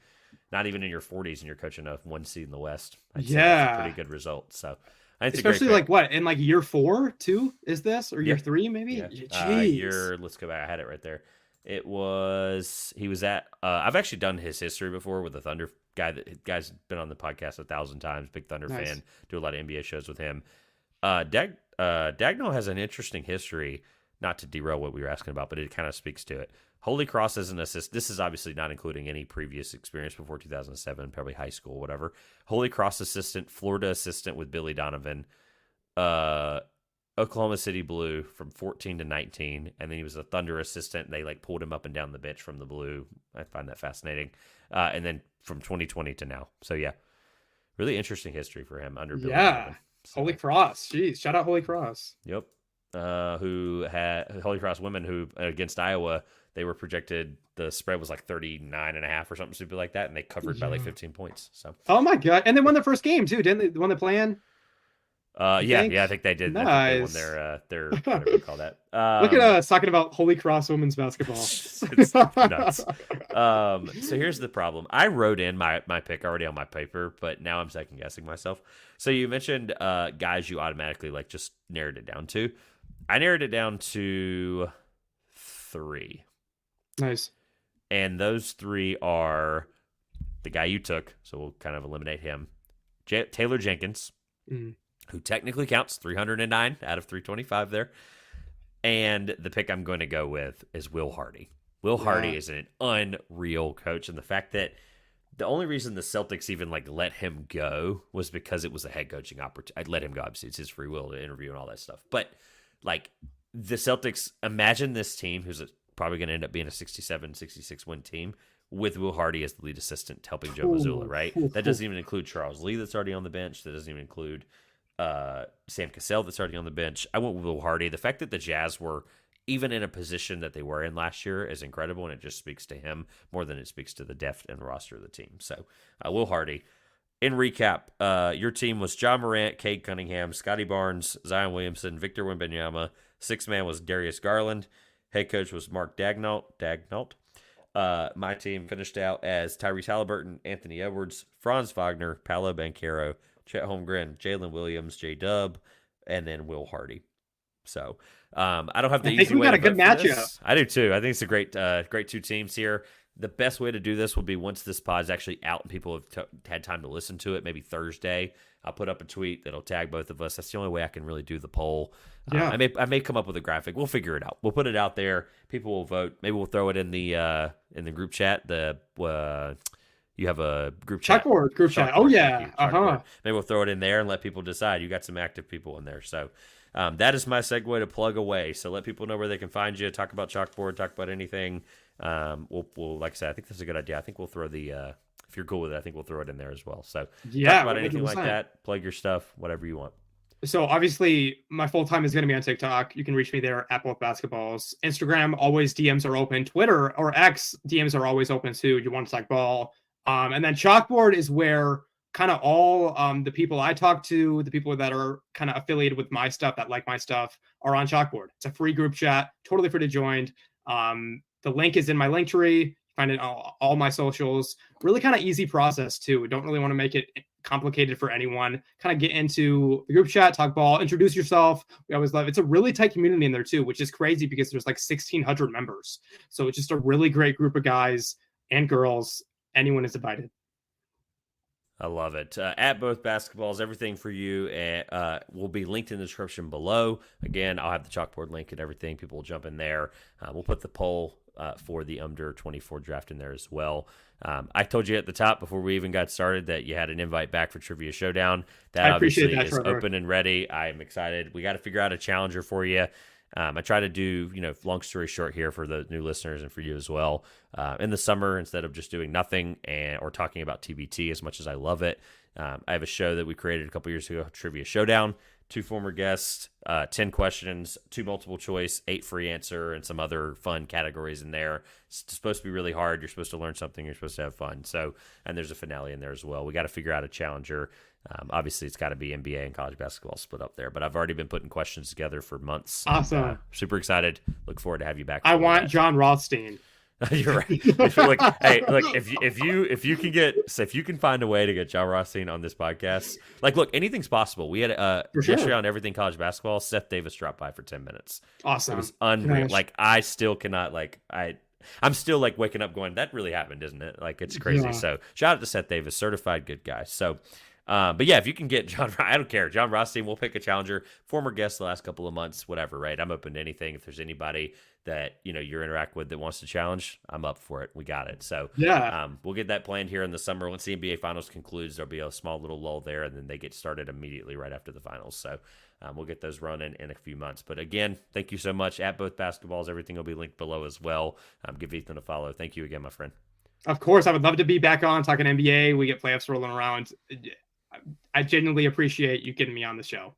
Not even in your 40s and you're coaching a 1 seed in the West. I'd say that's a pretty good result. So I think it's especially a great like what, in like year 4 too, is this, or year 3 maybe? Yeah. Jeez. Let's go back. I had it right there. He was at, I've actually done his history before with the Thunder guy. Guy's been on the podcast 1,000 times. Big Thunder fan. Do a lot of NBA shows with him. Dagnall has an interesting history, not to derail what we were asking about, but it kind of speaks to it. Holy Cross as an assist. This is obviously not including any previous experience before 2007, probably high school, whatever. Holy Cross assistant, Florida assistant with Billy Donovan, Oklahoma City Blue from 14 to 19, and then he was a Thunder assistant. They like pulled him up and down the bench from the Blue. I find that fascinating. And then from 2020 to now. So yeah, really interesting history for him under Billy Donovan. So, Holy Cross. Jeez, shout out Holy Cross. Yep. Who had Holy Cross women who against Iowa, they were projected, the spread was like 39.5 or something stupid like that, and they covered by like 15 points. So oh my god, and they won their first game too, didn't they? Won the plan. I think they did. Nice. They won their whatever you call that. Look at us talking about Holy Cross women's basketball. It's nuts. So here's the problem. I wrote in my pick already on my paper, but now I'm second guessing myself. So you mentioned guys you automatically like just narrowed it down to. I narrowed it down to 3. Nice. And those 3 are the guy you took, so we'll kind of eliminate him. Taylor Jenkins, who technically counts 309 out of 325 there. And the pick I'm going to go with is Will Hardy. Will Hardy is an unreal coach, and the fact that the only reason the Celtics even like let him go was because it was a head coaching opportunity. I'd let him go. Obviously, it's his free will to interview and all that stuff. But like the Celtics, imagine this team who's probably going to end up being a 67, 66 win team with Will Hardy as the lead assistant helping Joe Mazzulla, right? That doesn't even include Charles Lee that's already on the bench. That doesn't even include Sam Cassell that's already on the bench. I went with Will Hardy. The fact that the Jazz were even in a position that they were in last year is incredible, and it just speaks to him more than it speaks to the depth and roster of the team. So, Will Hardy. In recap, your team was John Morant, Cade Cunningham, Scotty Barnes, Zion Williamson, Victor Wembanyama. Sixth man was Darius Garland. Head coach was Mark Dagnall. My team finished out as Tyrese Halliburton, Anthony Edwards, Franz Wagner, Paolo Banchero, Chet Holmgren, Jalen Williams, J-Dub, and then Will Hardy. So I don't have the easy way. I think we got a good matchup. I do too. I think it's a great 2 teams here. The best way to do this will be once this pod is actually out and people have had time to listen to it, maybe Thursday. I'll put up a tweet that'll tag both of us. That's the only way I can really do the poll. Yeah. I may come up with a graphic. We'll figure it out. We'll put it out there. People will vote. Maybe we'll throw it in the group chat. You have a group chat. Chalkboard group chat. Oh yeah. Maybe we'll throw it in there and let people decide. You got some active people in there. So that is my segue to plug away. So let people know where they can find you. Talk about Chalkboard. Talk about anything. We'll like I said, I think that's a good idea. I think we'll throw if you're cool with it, I think we'll throw it in there as well. So talk about anything 100%. Like that, plug your stuff, whatever you want. So obviously my full time is going to be on TikTok. You can reach me there at both basketballs. Instagram, always DMs are open. Twitter or X, DMs are always open too. You want to talk ball. And then Chalkboard is where kind of all the people I talk to, the people that are kind of affiliated with my stuff, that like my stuff, are on Chalkboard. It's a free group chat, totally free to join. The link is in my link tree. Find it on all my socials. Really kind of easy process too. We don't really want to make it complicated for anyone. Kind of get into the group chat, talk ball, introduce yourself. We always love it. It's a really tight community in there too, which is crazy because there's like 1,600 members. So it's just a really great group of guys and girls. Anyone is invited. I love it. At both basketballs, everything for you will be linked in the description below. Again, I'll have the Chalkboard link and everything. People will jump in there. We'll put the poll for the under 24 draft in there as well. I told you at the top before we even got started that you had an invite back for Trivia Showdown. That obviously is open and ready. I'm excited. We got to figure out a challenger for you. I try to do, long story short here for the new listeners and for you as well. In the summer, instead of just doing nothing or talking about TBT as much as I love it, I have a show that we created a couple years ago, Trivia Showdown. 2 former guests, 10 questions, 2 multiple choice, 8 free answer, and some other fun categories in there. It's supposed to be really hard. You're supposed to learn something. You're supposed to have fun. So, and there's a finale in there as well. We got to figure out a challenger. Obviously, it's got to be NBA and college basketball split up there. But I've already been putting questions together for months. Awesome. Super excited. Look forward to have you back. I want John Rothstein. You're right. Hey, look, if you can find a way to get John Rothstein on this podcast, like, look, anything's possible. We had For sure. yesterday on Everything College Basketball, Seth Davis dropped by for 10 minutes. Awesome. It was unreal. Gosh. Like, I still cannot, like, I'm still like waking up going, that really happened, isn't it? Like, it's crazy. Yeah. So shout out to Seth Davis, certified good guy. So, but yeah, if you can get John, I don't care. John Rothstein, we'll pick a challenger, former guest the last couple of months, whatever, right? I'm open to anything. If there's anybody that, you know, you're interact with that wants to challenge, I'm up for it. We got it. So Yeah. we'll get that planned here in the summer. Once the NBA finals concludes, there'll be a small little lull there, and then they get started immediately right after the finals. So we'll get those running in a few months. But again, thank you so much. At Both Basketballs, everything will be linked below as well. Give Ethan a follow. Thank you again, my friend. Of course, I would love to be back on talking NBA. We get playoffs rolling around. I genuinely appreciate you getting me on the show.